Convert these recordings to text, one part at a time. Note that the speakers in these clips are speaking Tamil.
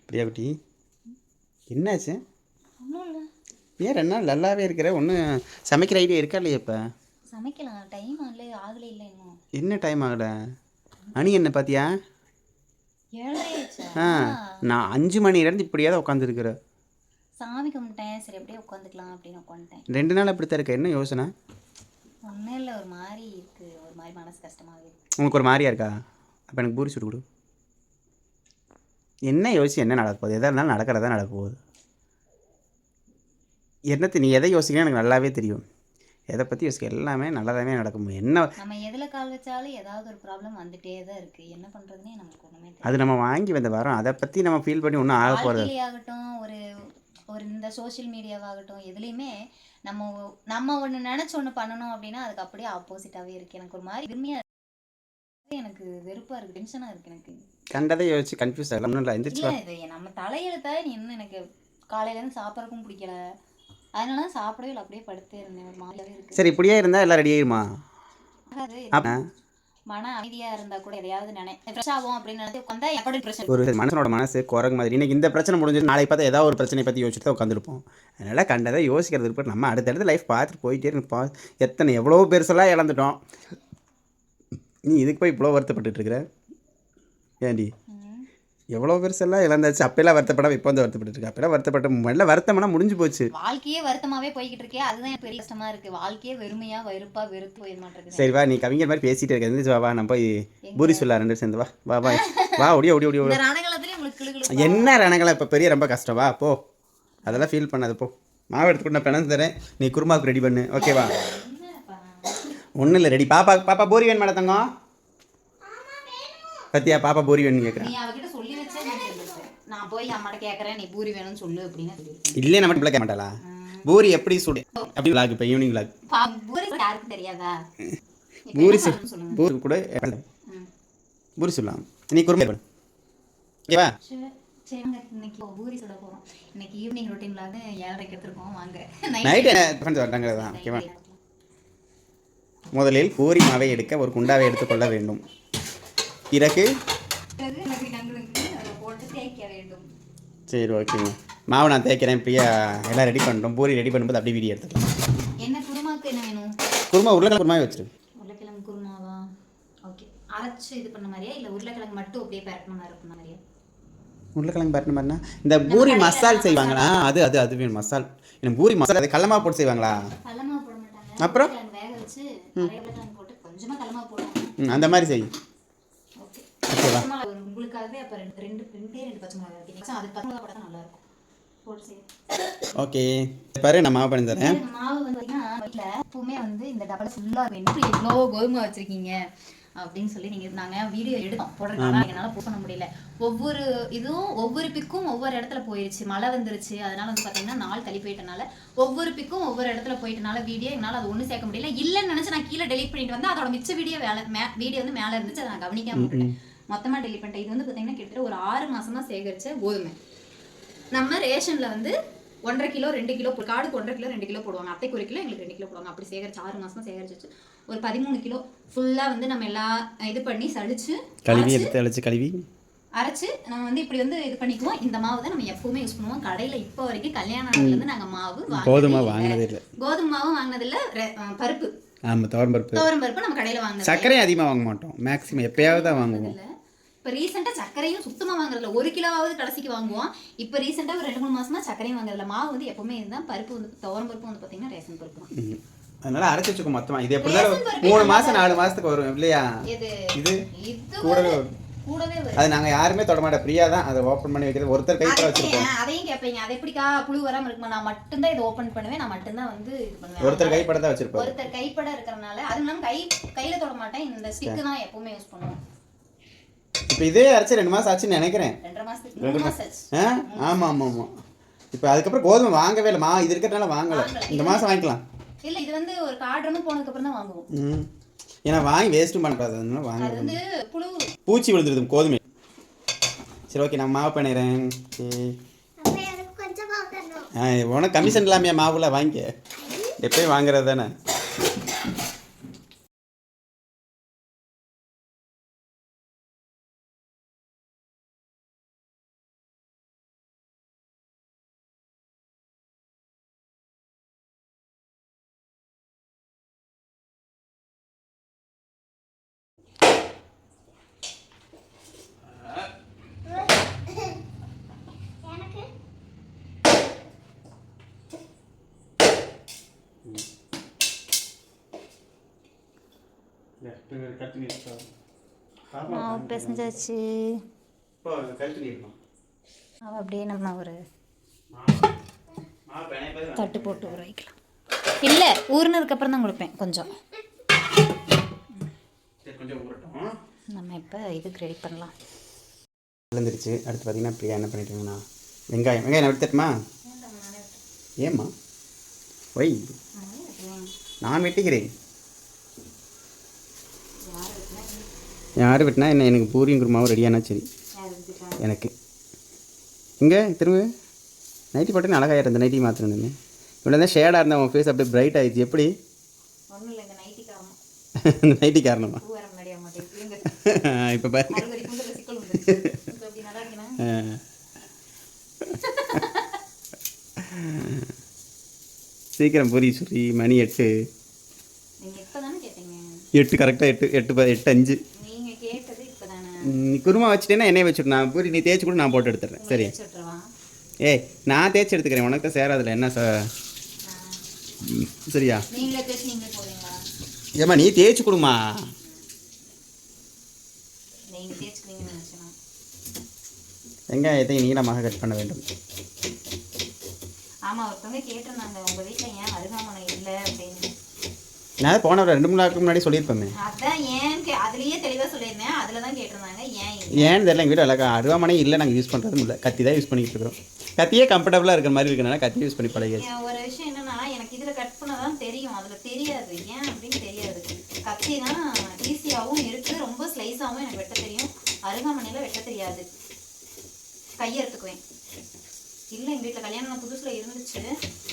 பிரியா குட்டி, என்னாச்சு? ஒன்றும் இல்லை. ஏன் 2 நாள் நல்லாவே இருக்கிற? ஒன்றும் சமைக்கிற ஐடியா இருக்கா இல்லையா? இப்போ சமைக்கலாம், டைம் ஆகலை இல்லை இன்னும். என்ன டைம் ஆகலை? மணி என்ன பார்த்தியா? 7:30 ஆயிடுச்சா? நான் 5 மணிலேருந்து இப்படியாவது உட்காந்துருக்குற. சாமி கும்பிட்டேன், சரி அப்படியே உட்காந்துக்கலாம் அப்படின்னு உட்காந்துட்டேன். 2 நாள் அப்படி தான் இருக்க. என்ன யோசனை? ஒன்றும் இல்லை, ஒரு மாதிரி இருக்குது, ஒரு மாதிரி மனசு கஷ்டமாகவே இருக்குது. உங்களுக்கு ஒரு மாதிரியா இருக்கா? அப்போ எனக்கு பூரி சுட்டு கொடு. என்ன யோசிச்சு என்ன நடக்க போகுது? எதாக இருந்தாலும் நடக்கிறதா நடக்க போகுது. நீ எதை யோசிக்கணும் எனக்கு நல்லாவே தெரியும். எதை பற்றி யோசிக்க எல்லாமே நல்லதாகவே நடக்கும். என்ன நம்ம எதில் கால் வச்சாலும் ஏதாவது ஒரு ப்ராப்ளம் வந்துட்டே தான் இருக்குது. என்ன பண்ணுறதுனே நமக்கு ஒன்றுமே தெரியும். அது நம்ம வாங்கி வந்த வரோம், அதை பற்றி நம்ம ஃபீல் பண்ணி ஒன்றும் ஆக போகிறது ஆகட்டும். ஒரு ஒரு இந்த சோஷியல் மீடியாவாகட்டும், எதுலேயுமே நம்ம நம்ம ஒன்று நினச்சி ஒன்று பண்ணணும் அப்படின்னா அதுக்கு அப்படியே ஆப்போசிட்டாகவே இருக்குது. எனக்கு ஒரு மாதிரி விரும்பியாக இருக்குது, எனக்கு வெறுப்பாக இருக்குது, டென்ஷனாக இருக்குது. எனக்கு கண்டதை யோசிச்சு கன்ஃபியூஸ் ஆகலாம். ஒன்றும் இல்லை, எந்திரிச்சு இது நம்ம தலையெழுத்தாக நீ இன்னும் எனக்கு காலையிலேருந்து சாப்பிட்றதுக்கும் பிடிக்கல. அதனால தான் சாப்பிடவே இல்லை, அப்படியே படுத்தே இருந்தேன். ஒரு மாதிரியாகவே இருக்குது. சரி, இப்படியே இருந்தால் எல்லாம் ரெடி ஆயிருமா? மன அமைதியாக இருந்தால் கூட எதையாவது ஃப்ரெஷ் ஆகும் அப்படின்னு நினைச்சு உட்காந்தா எப்படி பிரச்சனை? ஒரு மனசனோட மனசு குரங்கு மாதிரி. இன்றைக்கி இந்த பிரச்சனை முடிஞ்சது, நாளைக்கு பார்த்தா ஏதாவது ஒரு பிரச்சனை பற்றி யோசிச்சுட்டு தான் உட்காந்துருப்போம். அதனால் கண்டதை யோசிக்கிறது இருப்போம். நம்ம அடுத்தடுத்து லைஃப் பார்த்துட்டு போயிட்டே இருப்போம். எவ்வளோ பெருசெல்லாம் இழந்துட்டோம். நீ இதுக்கு போய் இவ்வளோ வருத்தப்பட்டுருக்குற ஏண்டி? எவ்வளோ பெருசெல்லாம் இழந்தாச்சு. அப்பெல்லாம் வருத்தப்படாம இப்போ வந்து வருத்தப்பட்டு அப்பெல்லாம் வருத்தப்பட்ட முதல்ல வருத்தம்னா முடிஞ்சு போச்சு. வாழ்க்கையே வருத்தமாகவே போய்கிட்டு இருக்கே, அதுதான் எனக்கு பெரிய கஷ்டமாக இருக்குது. வாழ்க்கையே வெறுமையாக வெறுப்பாக வெறுத்து போயிட மாட்டேங்குது. சரி வா, நீ கவிஞர் மாதிரி பேசிகிட்டு இருக்க. எந்திரிச்சு வா, நம்ம போய் பூரி சொல்லலாம் 2 சேர்ந்து. வா வா வா வா, ஒடிய ஒடிய ஒடிய. என்ன ரணங்கலாம் இப்போ பெரிய ரொம்ப கஷ்டம். வா போ, அதெல்லாம் ஃபீல் பண்ணாது. போ, மாவு எடுத்துக்கூட நான் பிணைந்து தரேன், நீ குருமாவுக்கு ரெடி பண்ணு. ஓகேவா? ஒன்றும் இல்லை, ரெடி. பாப்பா பூரி வேணும் மேடம் தங்கம். பத்தியா, பாப்பா பூரி வேணும்னு கேட்குறேன். நான் போய் அம்மாட்ட கேட்குறேன், நீ பூரி வேணும்னு சொல்லு அப்படின்னு. இல்லையே, நம்ம கேட்க மாட்டாளா? பூரி எப்படி சுடு அப்படி விளாக். இப்போ ஈவினிங் விளாக். பூரி யாருக்கும் தெரியாதா? பூரி பூரி கூட பூரி சொல்லலாம். நீ குருமா ஓகேவா? சரி, இன்னைக்கு பூரி சுட போகிறோம். இன்னைக்கு ஈவினிங் ரொட்டீனில் வந்து 7:30 எடுத்துருக்கோம். வாங்க, நைட்டு என்ன வட்டாங்க தான். ஓகேவா? முதலில் பூரி மாவை எடுக்க ஒரு குண்டாவை எடுத்துக்கொள்ள வேண்டும். பிறகு சரி ஓகேங்க, மாவு நான் தேய்க்கிறேன். பிரியா எல்லாம் ரெடி பண்ணிட்டோம். பூரி ரெடி பண்ணும்போது அப்படியே வீடியோ எடுத்துக்கலாம். என்ன குருமாவுக்கு என்ன வேணும்? குருமா உருளைக்கிழங்கு குருமாவே வச்சிரு. உருளைக்கிழங்கு குருமாவா? ஓகே. அரைச்சி இது பண்ண மாதிரியா இல்லை உருளைக்கிழங்கு மட்டும் அப்படியே பரட்டின மாதிரி பண்ண மாதிரியா? உருளைக்கிழங்கு பரட்டின மாதிரினா இந்த பூரி மசால் செய்வாங்களா? அது வேணும் மசால். எனக்கு பூரி மசாலா அது கடலமாவு போட்டு செய்வாங்களா? கடலமாவு போட மாட்டாங்க. அப்புறம் வேக வச்சு உருளைக்கிழங்கு போட்டு கொஞ்சமாக கடலமாவு போடுவாங்க. அந்த மாதிரி செய். ஓகேவா? உங்களுக்காகவே அப்போ ரெண்டு பச்சை மிளகாய் வைக்கிறீங்க. அது பச்சை மிளகாய் போட்டால் நல்லா இருக்கும். போட்டு செய்ய. ஓகே, பாரு நான் மாவு பண்ணி தரேன். மாவு வந்து பார்த்தீங்கன்னா வீட்டில் எப்பவுமே வந்து இந்த டபுள் ஃபுல்லாக வேணும். எவ்வளோ கோதுமை வச்சுருக்கீங்க அப்படின்னு சொல்லி நீங்கள் நாங்கள் வீடியோ எடுத்தோம் போடுறதுனால எங்களால் போஸ்ட் பண்ண முடியல. ஒவ்வொரு இதுவும் ஒவ்வொரு பிக்கும் ஒவ்வொரு இடத்துல போயிடுச்சு. மழை வந்துருச்சு, அதனால வந்து பார்த்தீங்கன்னா நாள் தள்ளி போயிட்டனால ஒவ்வொரு பிக்கும் ஒவ்வொரு இடத்துல போயிட்டனால வீடியோ என்னால் அது ஒன்றும் சேர்க்க முடியல. இல்லைன்னு நினச்சி நான் கீழே டெலிட் பண்ணிட்டு வந்தேன். அதோட மிச்ச வீடியோ வீடியோ வந்து மேலே இருந்துச்சு. அதை நான் கவனிக்காம விட்டுட்டேன். மொத்தமாக டெலிட் பண்ணிட்டேன். இது வந்து பார்த்தீங்கன்னா கிட்டத்தட்ட ஒரு 6 மாசமாக சேகரித்த கோதுமை. நம்ம ரேஷனில் வந்து 1.5 கிலோ 2 கிலோ காடுக்கு 1.5 கிலோ 2 கிலோ போடுவாங்க. அத்தைக்கு 1 கிலோ எங்களுக்கு 2 கிலோ போடுவாங்க. அப்படி சேகரிச்சு 6 மாசமாக சேகரிச்சு ஒரு 13 கிலோ ஃபுல்லாக வந்து நம்ம எல்லாம் இது பண்ணி சளிச்சு கழுவி அரைச்சு நம்ம வந்து இப்படி வந்து இது பண்ணிக்குவோம். இந்த மாவு தான் நம்ம எப்பவுமே யூஸ் பண்ணுவோம். கடையில் இப்போ வரைக்கும் கல்யாண நாள்லேருந்து நாங்கள் மாவு கோதுமை வாங்கினது இல்லை. கோதுமை மாவும் வாங்கினதில்லை. பருப்பு, ஆமாம், துவரம் பருப்பு நம்ம கடையில் வாங்கினது. சர்க்கரை அதிகமாக வாங்க மாட்டோம், மேக்ஸிமம் எப்பயாவது தான் வாங்குவோம். இப்போ ரீசெண்டாக சர்க்கரையும் சுத்தமாக வாங்குறதில்ல. 1 கிலோவாவது கடைசிக்கு வாங்குவோம். இப்போ ரீசெண்டாக ஒரு 2-3 மாசமா சர்க்கரையும் வாங்குறதில்ல. மாவு வந்து எப்பவுமே இதுதான். பருப்பு வந்து துவரம் பருப்பு வந்து பார்த்தீங்கன்னா ரேஷன் பருப்பு தான். அதனால அரைச்சி வச்சுக்கோ மொத்தமாக. இது எப்படி 3 மாதம் 4 மாதத்துக்கு வரும் இல்லையா? இது கூடவே வரும். அது நாங்கள் யாருமே தொட மாட்டோம். ஃப்ரீயா தான் அதை ஓப்பன் பண்ணி வைக்கிறது. ஒருத்தர் கைப்பட வச்சிருப்போம். அதையும் கேட்பீங்க, அதை எப்படிக்கா புழு வராமல் இருக்குமா? நான் மட்டும்தான் இதை ஓப்பன் பண்ணுவேன். நான் மட்டும்தான் வந்து இது பண்ணுவேன். ஒருத்தர் கைப்பட தான் வச்சிருப்போம். ஒருத்தர் கைப்பட இருக்கிறனால அது நம்ம கையில் தொட மாட்டேன். இந்த ஸ்டிக்கு தான் எப்பவுமே யூஸ் பண்ணுவோம். இப்போ இதே அரைச்சி 2 மாதம் ஆச்சுன்னு நினைக்கிறேன். 2 மாசம். ஆமாம். இப்போ அதுக்கப்புறம் கோதுமை வாங்கவே இல்லை. இது இருக்கிறதுனால வாங்கலை. இந்த மாதம் வாங்கிக்கலாம். இல்லை, இது வந்து ஒரு கார்டு போனதுக்கப்புறம் தான் வாங்குவோம். ஏன்னா வாங்கி வேஸ்ட்டும் பண்ணக்கூடாது. அதனால வாங்க பூச்சி விழுந்துருது கோதுமை. சரி ஓகே, நான் மாவு பண்ணிடுறேன். உனக்கு கமிஷன் இல்லாமையா மாவுல வாங்கிக்க? எப்பயும் வாங்குறது தானே. மாவு பிசைஞ்சாச்சு. அவள் அப்படியே நம்ம ஒரு தட்டு போட்டு ஊற வைக்கலாம். இல்லை, ஊறினதுக்கப்புறம் தான் கொடுப்பேன் கொஞ்சம். நம்ம இப்போ இதுக்கு ரெடி பண்ணலாம். விழுந்துருச்சு. அடுத்து பார்த்தீங்கன்னா பிரியா என்ன பண்ணிட்டீங்கன்னா வெங்காயம் நான் எடுத்துட்டுமா? ஏம்மா ஒய் நான் வெட்டிக்கிறேன். யார் வெட்டினா என்ன? எனக்கு பூரியும் குருமாவும் ரெடியானா சரி. எனக்கு இங்கே திரும்ப நைட்டி போட்டு அழகாக இருந்த நைட்டி மாற்றணும். இவ்வளோ தான் ஷேடாக இருந்தால் உன் ஃபேஸ் அப்படியே பிரைட் ஆகிடுச்சு. எப்படி? ஒன்றும் இல்லை, இந்த நைட்டி காரணம். இந்த நைட்டி காரணமா? இப்போ பாருங்க. சீக்கிரம் பூரி சுரி. மணி 8. 8 கரெக்டாக 8:05. நீ குருமா வச்சுட்டேன்னா எண்ணெய் வச்சுட்டு நான் பூரி நீ தேய்ச்சி கூட நான் போட்டு எடுத்துடுறேன். சரி? ஏய் நான் தேய்ச்சி எடுத்துக்கிறேன், உனக்கு தான் சேராதில்ல என்ன சரியா? ஏம்மா நீ தேய்ச்சி கொடுமா. வெங்காயத்தை நீளமாக கட் பண்ண வேண்டும். ஆமாம், ஒருத்தவங்க கேட்டிருந்தாங்க உங்கள் வீட்டில் ஏன் அருகாமனை இல்லை அப்படின்னு. நான் போன ஒரு 2-3 நாளுக்கு முன்னாடி சொல்லியிருப்பேன். அதான் ஏன் அதுலேயே தெளிவாக சொல்லியிருந்தேன். அதில் தான் கேட்டிருந்தாங்க ஏன்னு தெரியல. எங்கள் வீட்டில் அழகா அருவாமனை இல்லை, நாங்கள் யூஸ் பண்ணுறதும் இல்லை. கத்தி தான் யூஸ் பண்ணிக்கிட்டு இருக்கிறோம். கத்தியே கம்ஃபர்டபுளாக இருக்கிற மாதிரி இருக்கிறனால கத்தி யூஸ் பண்ணி பழகிடுச்சு. ஒரு விஷயம் என்னன்னா, எனக்கு இதில் கட் பண்ண தான் தெரியும், அதில் தெரியாது. ஏன் அப்படின்னு தெரியாது. கத்தி தான் ஈஸியாகவும் இருக்குது, ரொம்ப ஸ்லைஸாகவும் எனக்கு வெட்ட தெரியும். அருகாமனையில் வெட்ட தெரியாது, கையை எடுத்துக்குவேன். இல்லை, எங்கள் வீட்டில் கல்யாணம் புதுசுல இருந்துச்சு.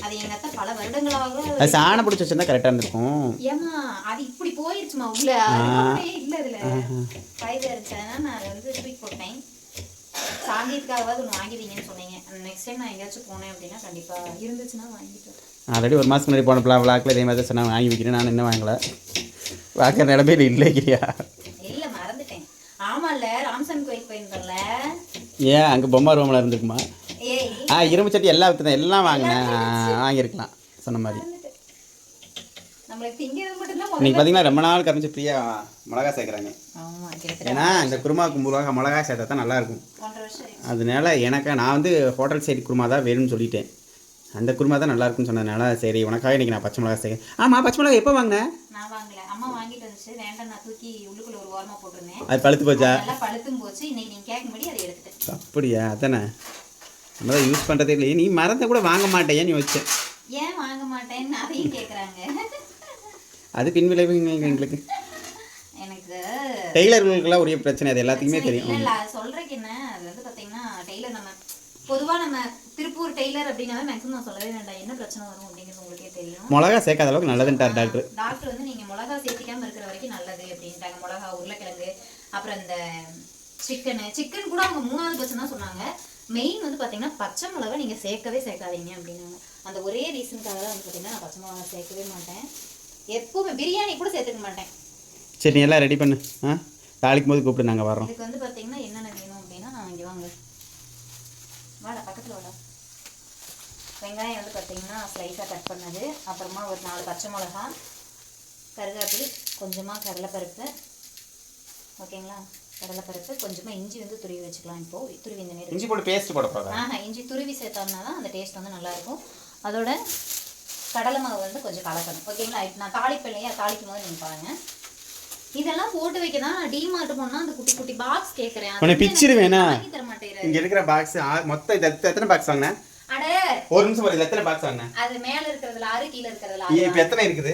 அது எங்கள் அத்தை பல வருடங்களாக சாணம் பிடிச்சி வச்சிருந்தா கரெக்டாக இருந்திருக்கும். ஏமா அது இப்படி போயிடுச்சுமா உள்ள இல்லை இதில் வயது இருந்துச்சுன்னா நான் அதை வந்து தூக்கி போட்டேன். சாந்தியத்துக்காகவாது ஒன்று வாங்கிட்டீங்கன்னு சொன்னீங்க. நெக்ஸ்ட் டைம் நான் எங்கேயாச்சும் போனேன் அப்படின்னா கண்டிப்பாக இருந்துச்சுன்னா வாங்கிட்டேன். ஆல்ரெடி ஒரு மாதம் முன்னாடி போன விளாக்கில் இதே மாதிரி தான் சொன்னால் வாங்கி வைக்கிறேன். நான் இன்னும் வாங்கலை. வாக்கிற நிலமையில இல்லைக்கிறியா? இல்லை, மறந்துட்டேன். ஆமாம்ல, ராம்சாமி கோயில் போயிருந்தோம்ல. ஏன் அங்கே பொம்மை ரூமில் இருந்துக்குமா? இரும்பு சட்டி எல்லாம் விற்றுதான் எல்லாம் வாங்கினேன். வாங்கியிருக்கலாம் சொன்ன மாதிரி. இன்னைக்கு பார்த்தீங்கன்னா ரொம்ப நாள் கரைஞ்சி ஃப்ரீயா மிளகா சேர்க்குறாங்க. ஏன்னா இந்த குருமாவுக்கு மிளகா சேர்த்தா தான் நல்லாயிருக்கும். அதனால எனக்கு நான் வந்து ஹோட்டல் சைடு குருமா தான் வேணும்னு சொல்லிட்டேன். அந்த குருமா தான் நல்லாயிருக்குன்னு சொன்னதுனால சரி உனக்காக இன்றைக்கி நான் பச்சை மிளகா சேர்க்கேன். ஆமாம், பச்சை மிளகா எப்போ வாங்கினேன்? நான் வாங்கல, அம்மா வாங்கிட்டு வந்துச்சு. வேண்டாம், நான் தூக்கி உள்ளுக்குள்ள ஒரு ஓரமாக போட்டிருந்தேன். அது பழுத்து போச்சா? நல்லா பழுத்தும் போச்சு. இன்னைக்கு நீங்கள் கேட்கும்படி அதை எடுத்துட்டேன். அப்படியா? அதானே நம்ம தான் யூஸ் பண்ணுறதே இல்லையே. நீ மரத்தை கூட வாங்க மாட்டேன்னு வச்சேன். ஏன் வாங்க மாட்டேன்னு அதையும் கேட்குறாங்க. அது பின் விளைவுங்க எங்களுக்கு. எனக்கு டெய்லர்களுக்கெல்லாம் உரிய பிரச்சனை, அது எல்லாத்துக்குமே தெரியும். இல்லை, சொல்கிறதுக்கு என்ன, அது வந்து பார்த்தீங்கன்னா டெய்லர் நம்ம பொதுவாக நம்ம திருப்பூர் டெய்லர் அப்படின்னாவே மேக்ஸிமம் நான் சொல்லவே வேண்டாம். என்ன பிரச்சனை வரும் அப்படிங்கிறது உங்களுக்கே தெரியும். மிளகா சேர்க்காத அளவுக்கு நல்லதுன்ட்டார் டாக்டர். டாக்டர் வந்து நீங்கள் மிளகா சேர்த்திக்காமல் இருக்கிற வரைக்கும் நல்லது அப்படின்ட்டாங்க. மிளகா, உருளைக்கிழங்கு, அப்புறம் இந்த சிக்கன் கூட அவங்க 3வது பட்சம் தான் சொன்னாங்க. மெயின் வந்து பார்த்தீங்கன்னா பச்சை மிளகா நீங்கள் சேர்க்கவே சேர்க்காதீங்க அப்படின்னாங்க. அந்த ஒரே ரீசனுக்காக தான் வந்து பார்த்தீங்கன்னா நான் பச்சை மிளகா சேர்க்கவே மாட்டேன். எப்போவுமே பிரியாணி கூட சேர்த்துக்க மாட்டேன். சரி, நீ எல்லாம் ரெடி பண்ணு. தாளிக்கும் போது கூப்பிட்டு நாங்கள் வரோம். இதுக்கு வந்து பார்த்தீங்கன்னா என்னென்ன வேணும் அப்படின்னா, இங்கே வாங்க, வாடா பக்கத்தில் வாடா. வெங்காயம் வந்து பார்த்தீங்கன்னா ஸ்லைஸாக கட் பண்ணது, அப்புறமா ஒரு 4 பச்சை மிளகா, கருவேப்பிலை, கொஞ்சமாக கடலைப்பருப்பு, ஓகேங்களா? கடலைப்பருப்பு, கொஞ்சமாக இஞ்சி வந்து துருவி வச்சுக்கலாம். இப்போது துருவி இந்த நேரம் இஞ்சி போட்டு பேஸ்ட் போட போகிறேன். இஞ்சி துருவி சேர்த்தோம்னா தான் அந்த டேஸ்ட் வந்து நல்லாயிருக்கும். அதோட கடலை மாவு வந்து கொஞ்சம் கலக்கணும், ஓகேங்களா? நான் தாளிப்பு இல்லையா, தாளிக்கும் போது நீங்கள் பாருங்கள். இதெல்லாம் போட்டு வைக்க தான் டிமார்ட் போனால் அந்த குட்டி குட்டி பாக்ஸ் கேட்குறேன். உன்னை பிச்சிரு வேணா தர மாட்டேங்கிறேன். இங்கே இருக்கிற பாக்ஸ் மொத்தம் இது எத்தனை பாக்ஸ் வாங்கினேன்? அட ஒரு நிமிஷம் பாரு, எத்தனை பாக்ஸ் வாங்கினேன்? அது மேலே இருக்கிறதுல 6, கீழே இருக்கிறதுல 6. இப்போ எத்தனை இருக்குது?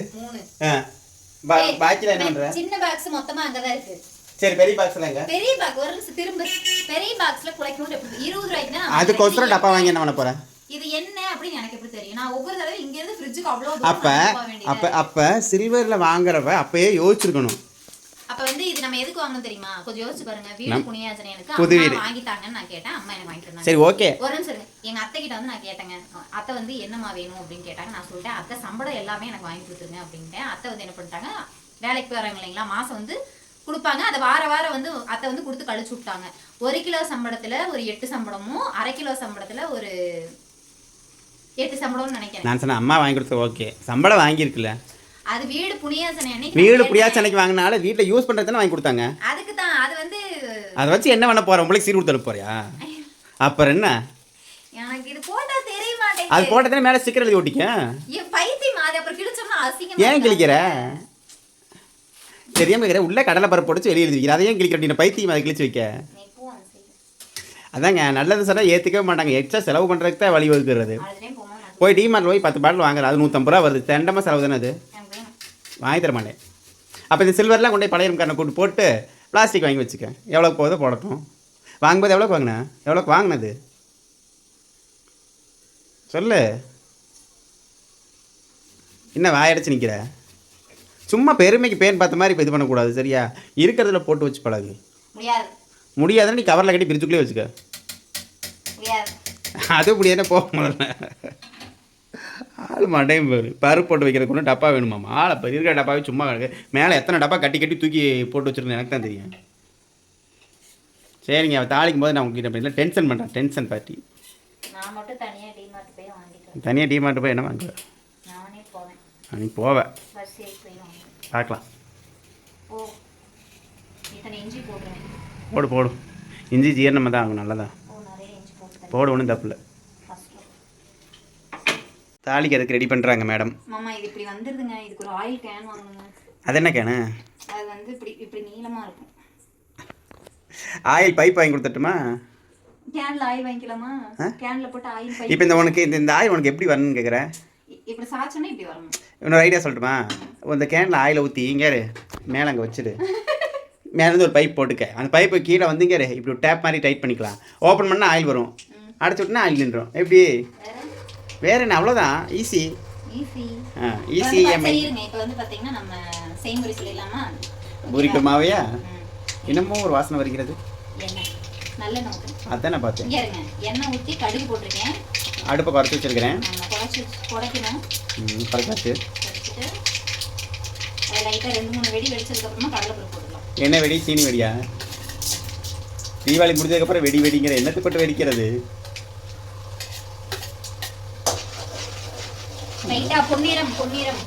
3. பாக்கியில் என்ன பண்ணுற? சின்ன பாக்ஸ் மொத்தமாக அங்கே தான் இருக்குது. சரி, பெரிய பாக்ஸ்ல எங்க? பெரிய பாக்ஸ் ஒரு நிமிஷம் திரும்ப. பெரிய பாக்ஸ்ல குலைக்கணும். 20 ரூபாய்க்கு தான். அதுக்கோசரம் டப்பா வாங்கி என்ன பண்ண போறேன்? இது என்ன அப்படின்னு எனக்கு எப்படி தெரியும்? நான் ஒவ்வொரு தடவை இங்க இருந்து ஃப்ரிட்ஜுக்கு அவ்வளவு அப்ப சில்வர்ல வாங்குறப்ப அப்பயே யோசிச்சிருக்கணும். அப்ப வந்து இது நம்ம எதுக்கு வாங்கணும் தெரியுமா? கொஞ்சம் யோசிச்சு பாருங்க. வீடு புனியாச்சனை எனக்கு அம்மா வாங்கிட்டாங்கன்னு நான் கேட்டேன். அம்மா எனக்கு வாங்கி தந்தாங்க. சரி, ஓகே. ஒரு நிமிஷம் எங்க அத்தை கிட்ட வந்து நான் கேட்டேங்க. அத்தை வந்து என்னமா வேணும் அப்படின்னு கேட்டாங்க. நான் சொல்லிட்டேன் அத்தை சம்பளம் எல்லாமே எனக்கு வாங்கி கொடுத்துருங்க அப்படின்ட்டேன். அத்தை வந்து என்ன பண்ணிட்டாங்க, வேலைக்கு போறாங்க இல்லைங்களா, மாசம் வந்து கொடுப்பாங்க. அதை வாரம் வந்து அத்தை வந்து கொடுத்து கழிச்சு விட்டாங்க. 1 கிலோ சம்பளத்துல ஒரு 8 சம்பளமும், 1/2 கிலோ சம்பளத்துல ஒரு 8 சம்பளம்னு நினைக்கிறேன். நான் சொன்னேன் அம்மா வாங்கி கொடுத்து ஓகே, சம்பளம் வாங்கியிருக்குல்ல. அது வீடு புனியாசனை அன்னைக்கு வீடு புளியாச்சனைக்கு வாங்கினால வீட்டில் யூஸ் பண்ணுறது தானே வாங்கி கொடுத்தாங்க. அதுக்கு தான் அது வந்து அதை வச்சு என்ன பண்ண போகிறேன்? உங்களுக்கு சீர் கொடுத்து போறியா? அப்புறம் என்ன? எனக்கு இது போட்டா தெரிய மாட்டேங்குது. அது போட்டதானே மேலே ஸ்டிக்கர் எழுதி ஒட்டிக்க. என் பைத்தியம் அது அப்புறம் கிழிச்சோம்னா அசிங்கமா. ஏன் கிழிக்கிற? தெரியாம இருக்கிற உள்ள கடலை பருப்பு போட்டு வெளியே எழுதி வைக்கிற. அதை ஏன் கிழிக்கிற? பைத்தியம் அதை கிழிச்சு வைக்க. அதாங்க நல்லது சொன்னால் ஏற்றுக்கவே மாட்டாங்க. எக்ஸ்ட்ரா செலவு பண்ணுறதுக்கு தான் வழி வகுக்கிறது. போய் டிமார்ட்டில் போய் 10 பாட்டில் வாங்குறது, அது 150 ரூபா வருது. தண்டமாக செலவு தானே அது. வாங்கி தர மாட்டேன். அப்போ இந்த சில்வர்லாம் கொண்டு போய் பழைய காரனை கூட்டு போட்டு பிளாஸ்டிக் வாங்கி வச்சுக்க. எவ்வளோக்கு போதோ போடட்டும். வாங்கும்போது எவ்வளோக்கு வாங்கினேன்? எவ்வளோக்கு வாங்கினது சொல்லு. என்ன வாயடைச்சு நிற்கிற? சும்மா பெருமைக்கு பேன் பார்த்த மாதிரி இப்போ இது பண்ணக்கூடாது சரியா? இருக்கிறதுல போட்டு வச்சு பழகு. முடியாதுன்னு நீ கவரில் கட்டி பிரிச்சுக்குள்ளே வச்சுக்க. அது முடியாதுன்னா போக முதல்ல. ஆள் மண்டையும் போயிரு. பருப்பு போட்டு வைக்கிறதுக்கு ஒன்று டப்பா வேணுமாம்மா? ஆளை இப்போ இருக்கிற டப்பாவே சும்மா கிடக்கு. மேலே எத்தனை டப்பா கட்டி கட்டி தூக்கி போட்டு வச்சுருந்தேன் எனக்கு தான் தெரியும். சரிங்க, அவள் தாளிக்கும் போது நான் உங்ககிட்ட இல்லை டென்ஷன் பண்ணுறேன். Tension party. நான் மட்டும் தனியாக டிமார்ட் போய் வாங்கிட்டேன். தனியாக டிமார்ட் போய் என்ன வாங்குவேன்? நானே போவேன். நீ போவேன். பஸ் ஏறி போய் வாங்குவேன். பார்க்கலாம். ஓ இத்தனை இஞ்சி போடுறேன். போடு போடு. இஞ்சி ஜீரணமாக தான் ஆகும். நல்லதா போடு, ஒன்றும் தப்பு இல்லை. தாலிக்கு அதுக்கு ரெடி பண்ணுறாங்க மேடம். மாமா இது இப்படி வந்துடுதுங்க. இதுக்கு ஒரு ஆயில் கேன் வாங்கணுங்க. அது என்ன கேனு? அது வந்து இப்படி இப்படி நீளமாக இருக்கும். ஆயில் பைப் வாங்கி கொடுத்துட்டுமா? கேனில் ஆயில் வாங்கிக்கலாமா? கேனில் போட்டு ஆயில் பைப். இப்போ இந்த உனக்கு இந்த ஆயில் உனக்கு எப்படி வரணும்னு கேட்குறேன். இப்படி சாச்சோன்னா இப்படி வரணும். இன்னொரு ஐடியா சொல்லட்டுமா? இந்த கேனில் ஆயிலை ஊற்றி இங்கே மேலே அங்கே வச்சுடு. மேலேருந்து ஒரு பைப் போட்டுக்க. அந்த பைப்பு கீழே வந்து இங்கே இப்படி ஒரு டேப் மாதிரி டைட் பண்ணிக்கலாம். ஓப்பன் பண்ணால் ஆயில் வரும். அடைச்சி விட்டுனா ஆயில் நின்றோம். எப்படி? வேற என்ன, அவ்வளோதான். Easy easy easy. இப்போ வந்து பார்த்தீங்கன்னா நம்ம செய்முறை சொல்லிடலாமா? பூரிக்கு மாவையா? இன்னமும் ஒரு வாசனை வருகிறது. எண்ணெய் நல்லெண்ணெய் ஊற்றி அதான் நான் பார்த்தேன். எண்ணெய் ஊற்றி கடுகு போட்டிருக்கேன். அடுப்பை குறைச்சி வச்சுருக்கிறேன். குறைக்கணும். குறைச்சாச்சு. குறைச்சிட்டு அதை லைட்டாக 2-3 வெடி வெடிச்சதுக்கப்புறமா கடலைப்பருப்பு போட்டுக்கலாம். என்ன வெடி? சீனி வெடியா? தீபாவளி முடிஞ்சதுக்கப்புறம் வெடி வெடிங்கிற எண்ணத்துக்கு போட்டு வெடிக்கிறது. லைட்டாக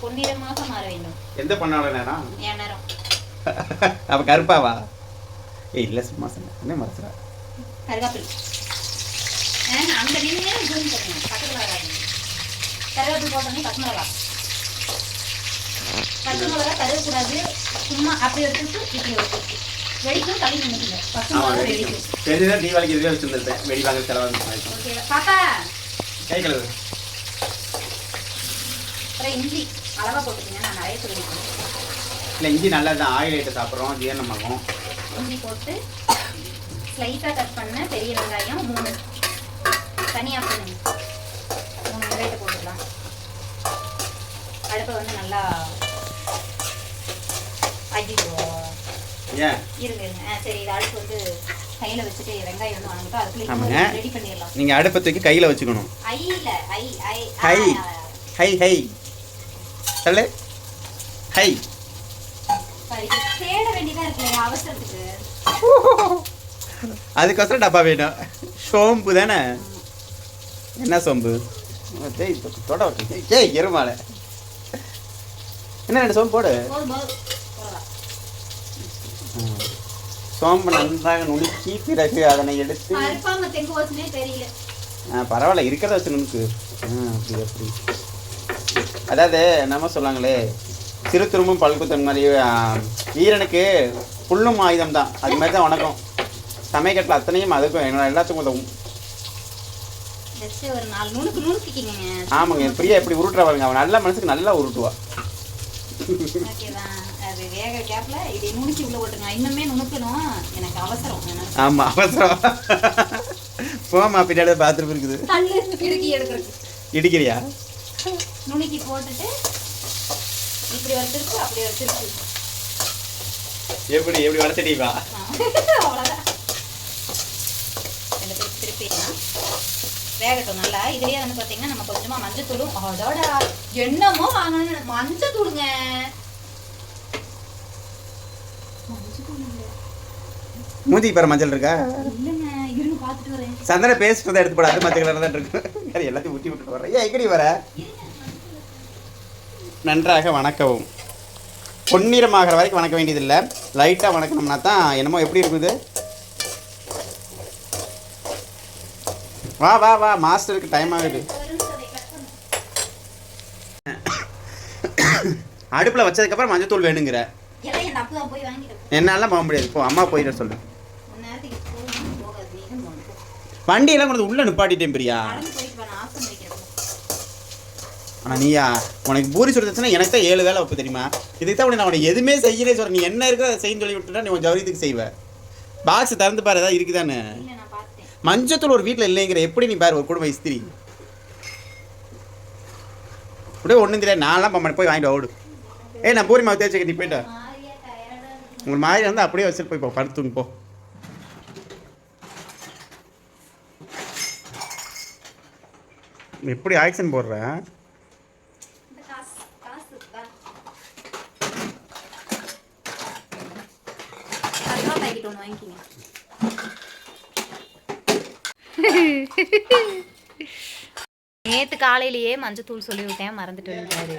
பொன்னிறமாக மாற வேண்டும். எந்த பண்ணால நேரம்? என் நேரம். அப்போ கருப்பாவா? இல்லை சும்மா சொன்னேன். என்ன மனசுரா? கருவேப்பிலை அங்கே நின்று ஜூம் பண்ணுங்க. பக்கத்தில் வராது. கருவேப்பிலை போட்டோன்னே பச்சை மிளகா கருவக்கூடாது. சும்மா அப்படி எடுத்துட்டு இப்படி எடுத்துட்டு வெடிக்கும். தள்ளி நின்றுங்க. பச்சை மிளகா வெடிக்கும். தெரிஞ்சுதான் தீபாவளிக்கு இதுவே வச்சுருந்தேன். வெடி வாங்க செலவாக. ஓகே பாப்பா கை கழுவு. அப்புறம் இஞ்சி அளவாக போட்டுக்கங்க. நான் நிறைய சொல்லியிருக்கேன். இல்லை இஞ்சி நல்லது தான். ஆயில் ஐட்டம் சாப்பிட்றோம், ஜீரணமாகும். இஞ்சி போட்டு ஸ்லைஸாக கட் பண்ண பெரிய வெங்காயம் 3 தனியாக பண்ணுங்க. 3 வெங்காயத்தை போட்டுக்கலாம். அடுப்பை வந்து நல்லா இருங்க. சரி, இது அடுப்பு வந்து கையில் வச்சுட்டு வெங்காயம் வந்து வணங்கிட்டோம். அதுக்குள்ளே ரெடி பண்ணிடலாம். நீங்கள் அடுப்பை தூக்கி கையில் வச்சுக்கணும். ஹை ஹை ஹை சொல்லு. ஹை தேட வேண்டியதாக இருக்கு அவசரத்துக்கு. அதுக்கோசரம் டப்பா வேணும். சோம்பு தானே? என்ன சோம்பு? தொட வச்சு எருமாலை. என்ன 2 சோம்பு போடு. சோம்பு நன்றாக நுணுக்கி பிறகு அதனை எடுத்து. பரவாயில்ல இருக்கிறத வச்சு நுணுக்கு. அப்படி அப்படி. அதாவது நம்ம சொல்லாங்களே சிறு திரும்பும் பல்குத்தன் மாதிரி வீரனுக்கு புல்லும் ஆயுதம் தான். அது மாதிரி தான் உனக்கும் சமைக்கட்டில் அத்தனையும் அதுக்கும் என்னோட எல்லாத்துக்கும் உதவும். ஆமாங்க, பிரியா எப்படி உருட்டுற பாருங்க. அவன் நல்ல மனசுக்கு நல்லா உருட்டுவா. ஆமா அவசரம். போமா பின்னாடி பாத்ரூம் இருக்குது. இடிக்கிறியா? நுணுக்கி போட்டுட்டு இப்படி வச்சிருக்கு அப்படி வச்சிருக்கு. எப்படி எப்படி வளர்த்துட்டீவா? அவ்வளோதான். 2 பேருக்கு திருப்பிடலாம். வேகட்டும் நல்லா. இதுலேயே வந்து பார்த்தீங்கன்னா நம்ம கொஞ்சமாக மஞ்சத்தூளும். அதோட என்னமோ வாங்கணும். மஞ்சத்தூளுங்க. மூதி பாரு மஞ்சள் இருக்கா? இல்லைங்க, இருங்க பார்த்துட்டு வரேன். சந்தன பேஸ்ட் தான் எடுத்து போட. அது மஞ்சள் கலர் தான் இருக்கு. எல்லாத்தையும் ஊற்றி விட்டுட்டு வரேன். ஏன் எங்கடி வர? நன்றாக வணக்கவும். பொன்னிறமாகிற வரைக்கும் வணக்க வேண்டியதில்லை, லைட்டாக வணக்கணும்னா தான் என்னமோ எப்படி இருக்குது. வா வா வா, மாஸ்டருக்கு டைம் ஆகுது. அடுப்பில் வச்சதுக்கப்புறம் மஞ்சத்தூள் வேணுங்கிற என்னால போக முடியாது. இப்போ அம்மா போயிட சொல்லு. வண்டியெல்லாம் கொண்டு உள்ளே நிப்பாட்டிட்டேன் பிரியா. ஆனால் நீயா உனக்கு பூரி சுடுச்சுன்னா எனக்கு தான் 7 வேலை வைப்பு தெரியுமா. இதுக்கு தான் நான் உனக்கு எதுவுமே செய்யலே சொல்கிறேன். நீ என்ன இருக்கிற செய்யு சொல்லி விட்டுட்டா நீ உன் ஜவுரியத்துக்கு செய்வேன். பாக்ஸ் திறந்து பாரு, ஏதாவது இருக்குதானே. மஞ்சத்தூள் ஒரு வீட்டில் இல்லைங்கிற எப்படி நீ பாரு ஒரு குடும்ப இஸ்திரி. அப்படியே ஒன்றும் தெரியாது. நான்லாம் போய் வாங்கிட்டு ஓடு. நான் பூரி மாவு தேய்ச்சி கட்டி போயிட்டேன். உங்கள் மாதிரி வந்து அப்படியே வச்சுட்டு போய் படுத்துங்க போ. எப்படி ஆக்ஷன் போடுறேன். நேற்று காலையிலேயே மஞ்சத்தூள் சொல்லி விட்டேன், மறந்துட்டு வந்துட்டாரு.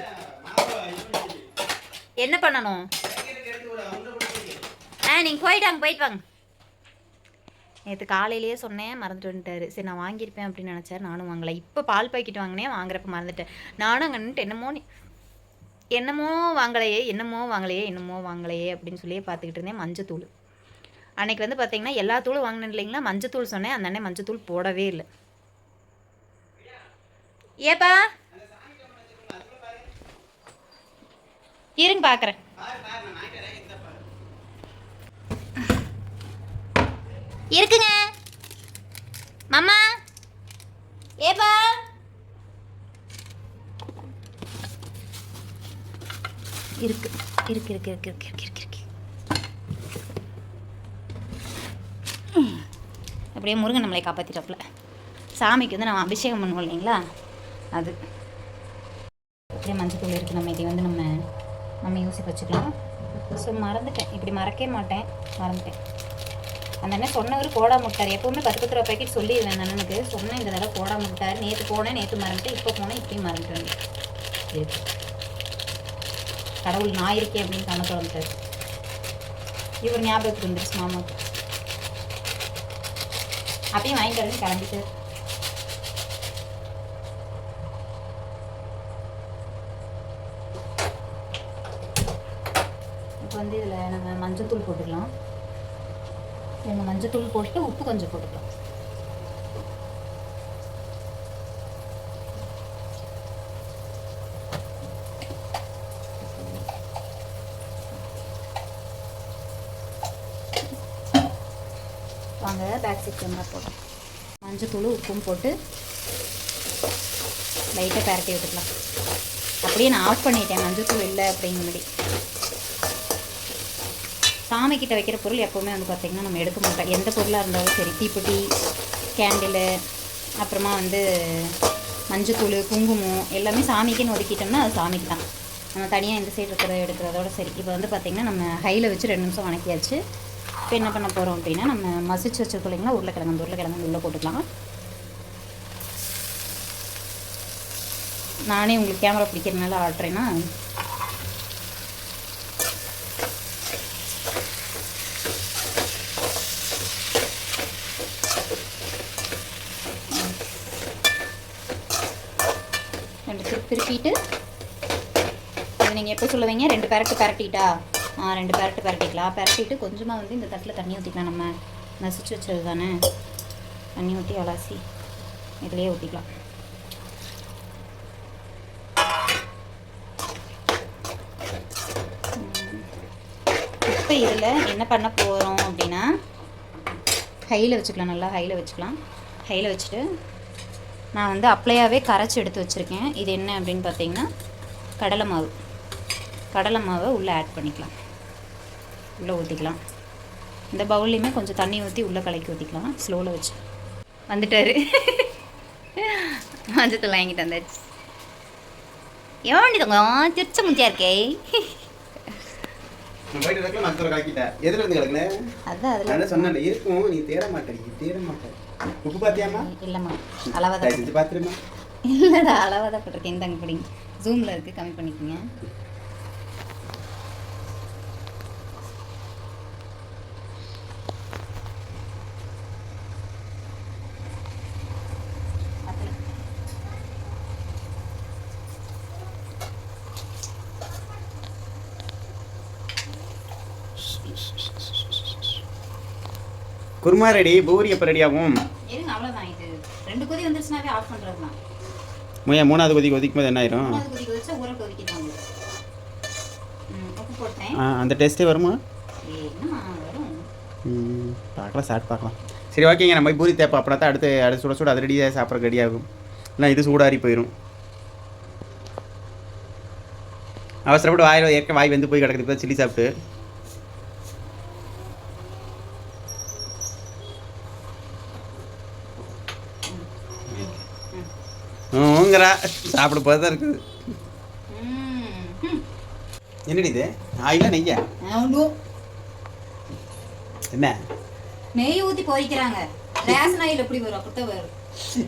என்ன பண்ணணும்? நீங்கள் போயிட்டு வாங்க. நேற்று காலையிலேயே சொன்னேன், மறந்துட்டு வந்துட்டாரு. சரி நான் வாங்கியிருப்பேன் அப்படின்னு நினச்சார், நானும் வாங்கலை. இப்போ பால் பாக்கெட் வாங்கினேன், வாங்குறப்ப மறந்துட்டேன். நானும் அங்கே நின்றுட்டு என்னமோ வாங்கலையே அப்படின்னு சொல்லியே பார்த்துக்கிட்டு இருந்தேன். மஞ்சத்தூள் அன்னைக்கு வந்து பார்த்தீங்கன்னா எல்லா தூளும் வாங்கினேன் இல்லைங்களா. மஞ்சத்தூள் சொன்னேன், அந்த அண்ணன் மஞ்சத்தூள் போடவே இல்லை. ஏப்பா இருங்க பார்க்குறேன். இருக்குங்க மாமா. ஏப்பா இருக்கு. அப்படியே முருகன் நம்மளை காப்பாற்றிட்டாப்புல. சாமிக்கு வந்து நம்ம அபிஷேகம் பண்ணுவோம் இல்லைங்களா, அது அப்படியே மஞ்சத்தூள் இருக்குது. நம்ம இதை வந்து நம்ம யோசிச்சு வச்சுக்கலாம். ஸோ மறந்துட்டேன், இப்படி மறக்கவே மாட்டேன், மறந்துட்டேன். அந்த அண்ணன் சொன்னவர் போடாம விட்டார். எப்போவுமே 10 ரூபா பேக்கெட் சொல்லிடுவேன் அந்த அண்ணனுக்கு. சொன்னேன், இந்த தடவை போடாம விட்டார். நேற்று போனேன், நேற்று மறந்துட்டேன், இப்போ போனேன், இப்பயும் மறந்துட்டேன். கடவுள் நான் இருக்கேன் அப்படின்னு கணக்கு வந்துட்டார். இவர் ஞாபகத்துக்கு வந்துருச்சு மாமாவுக்கு. அப்பயும் வாங்கிட்டு வந்து கிளம்பிட்டு இப்போ வந்து இதில் நம்ம மஞ்சத்தூள் போட்டுக்கலாம். மஞ்சத்தூள் போட்டு உப்பு கொஞ்சம் போட்டுக்கலாம். வாங்க பேக் சைட் கேமரா போட்டோம். மஞ்சத்தூள் உப்பும் போட்டு லைட்டாக பரட்டி விட்டுக்கலாம். அப்படியே நான் ஆஃப் பண்ணிட்டேன், மஞ்சத்தூள் இல்லை அப்படிங்கும்படி. சாமி கிட்ட வைக்கிற பொருள் எப்போவுமே வந்து பார்த்திங்கன்னா நம்ம எடுக்க மாட்டோம். எந்த பொருளாக இருந்தாலும் சரி, தீப்பெட்டி, கேண்டிலு, அப்புறமா வந்து மஞ்சத்தூள், குங்குமம் எல்லாமே சாமிக்குன்னு ஒதுக்கிட்டோம்னா அது சாமிக்கு தான். நம்ம தனியாக இந்த சைடு இருக்கிறத எடுக்கிறதோட சரி. இப்போ வந்து பார்த்திங்கன்னா நம்ம ஹையில் வச்சு 2 நிமிஷம் வணக்கியாச்சு. இப்போ என்ன பண்ண போகிறோம் அப்படின்னா, நம்ம மசிச்சு வச்சுருக்கோம் இல்லைங்களா உருளைக்கிழங்கு உள்ளே போட்டுக்கலாம். நானே உங்களுக்கு கேமரா பிடிக்கிறதுனால ஆட்டுறேன்னா, திருப்பிட்டு அது நீங்கள் எப்போ சொல்லுவீங்க, 2 பெரட்டு பரட்டிட்டா 2 பெரட்டு பரட்டிக்கலாம். பரட்டிட்டு கொஞ்சமாக வந்து இந்த தட்டில் தண்ணி ஊற்றிக்கலாம். நம்ம நசிச்சு வச்சது தானே, தண்ணி ஊற்றி அலசி இதுலேயே ஊற்றிக்கலாம். இப்போ இதில் என்ன பண்ண போகிறோம் அப்படின்னா, ஹையில் வச்சுக்கலாம், நல்லா ஹையில் வச்சுக்கலாம். ஹையில் வச்சுட்டு நான் வந்து அப்ளையாகவே கரைச்சி எடுத்து வச்சுருக்கேன். இது என்ன அப்படின்னு பார்த்தீங்கன்னா கடலை மாவை உள்ளே ஆட் பண்ணிக்கலாம், உள்ளே ஊற்றிக்கலாம். இந்த பவுல்லையுமே கொஞ்சம் தண்ணி ஊற்றி உள்ளே கலக்கி ஊற்றிக்கலாம். ஸ்லோவில் வச்சு வந்துட்டார். மஞ்சத்தூள் வாங்கிட்டு வந்தாச்சு. எவ்வளோ தங்க திருச்ச முச்சியா இருக்கே. அதான் அதில் சொன்னேன் இருக்கும், நீ தேட மாட்டேன். உப்பு பார்த்தியாமா? இல்லைம்மா, அளவாக தான் பார்த்துருமா? இல்லைடா, அளவாக தான் போட்டிருக்கேன். இந்தாங்க பிடிங்க, ஜூமில் இருக்குது, கம்மி பண்ணிக்கோங்க. குருமா ரெடி, பூரி எப்போ ரெடி ஆகும்? இருங்க, அவ்வளோதான். இது 2 கொதி வந்துருச்சுனாவே ஆஃப் பண்ணுறது தான். மூணாவது கொதிக்கும் போது என்ன ஆயிரும்? 3வது கொதி கொதிச்சா ஊற கொதிக்கிட்டாங்க. உப்பு போட்டேன். அந்த டேஸ்ட்டே வருமா? என்ன வரும்? பார்க்கலாம், சாப்பிட்டு பார்க்கலாம். சரி, ஓகேங்க. நம்ம போய் பூரி தேப்போம். அப்படின்னா தான் அடுத்து சுட சுட அது ரெடியாக சாப்பிட்றக்கு ரெடி ஆகும். இல்லை இது சூடாரி போயிடும். அவசரப்பட்டு வாய் வெந்து போய் கிடக்குது. இப்போ சில்லி சாப்பிட்டு ஊங்குறா. சாப்பிட போது தான் இருக்குது. என்னடி இது? ஆயிலா நெய்யா? என்ன நெய் ஊற்றி பொரிக்கிறாங்க. ரேஷன் ஆயில் எப்படி வரும்? அப்படித்தான் வரும்.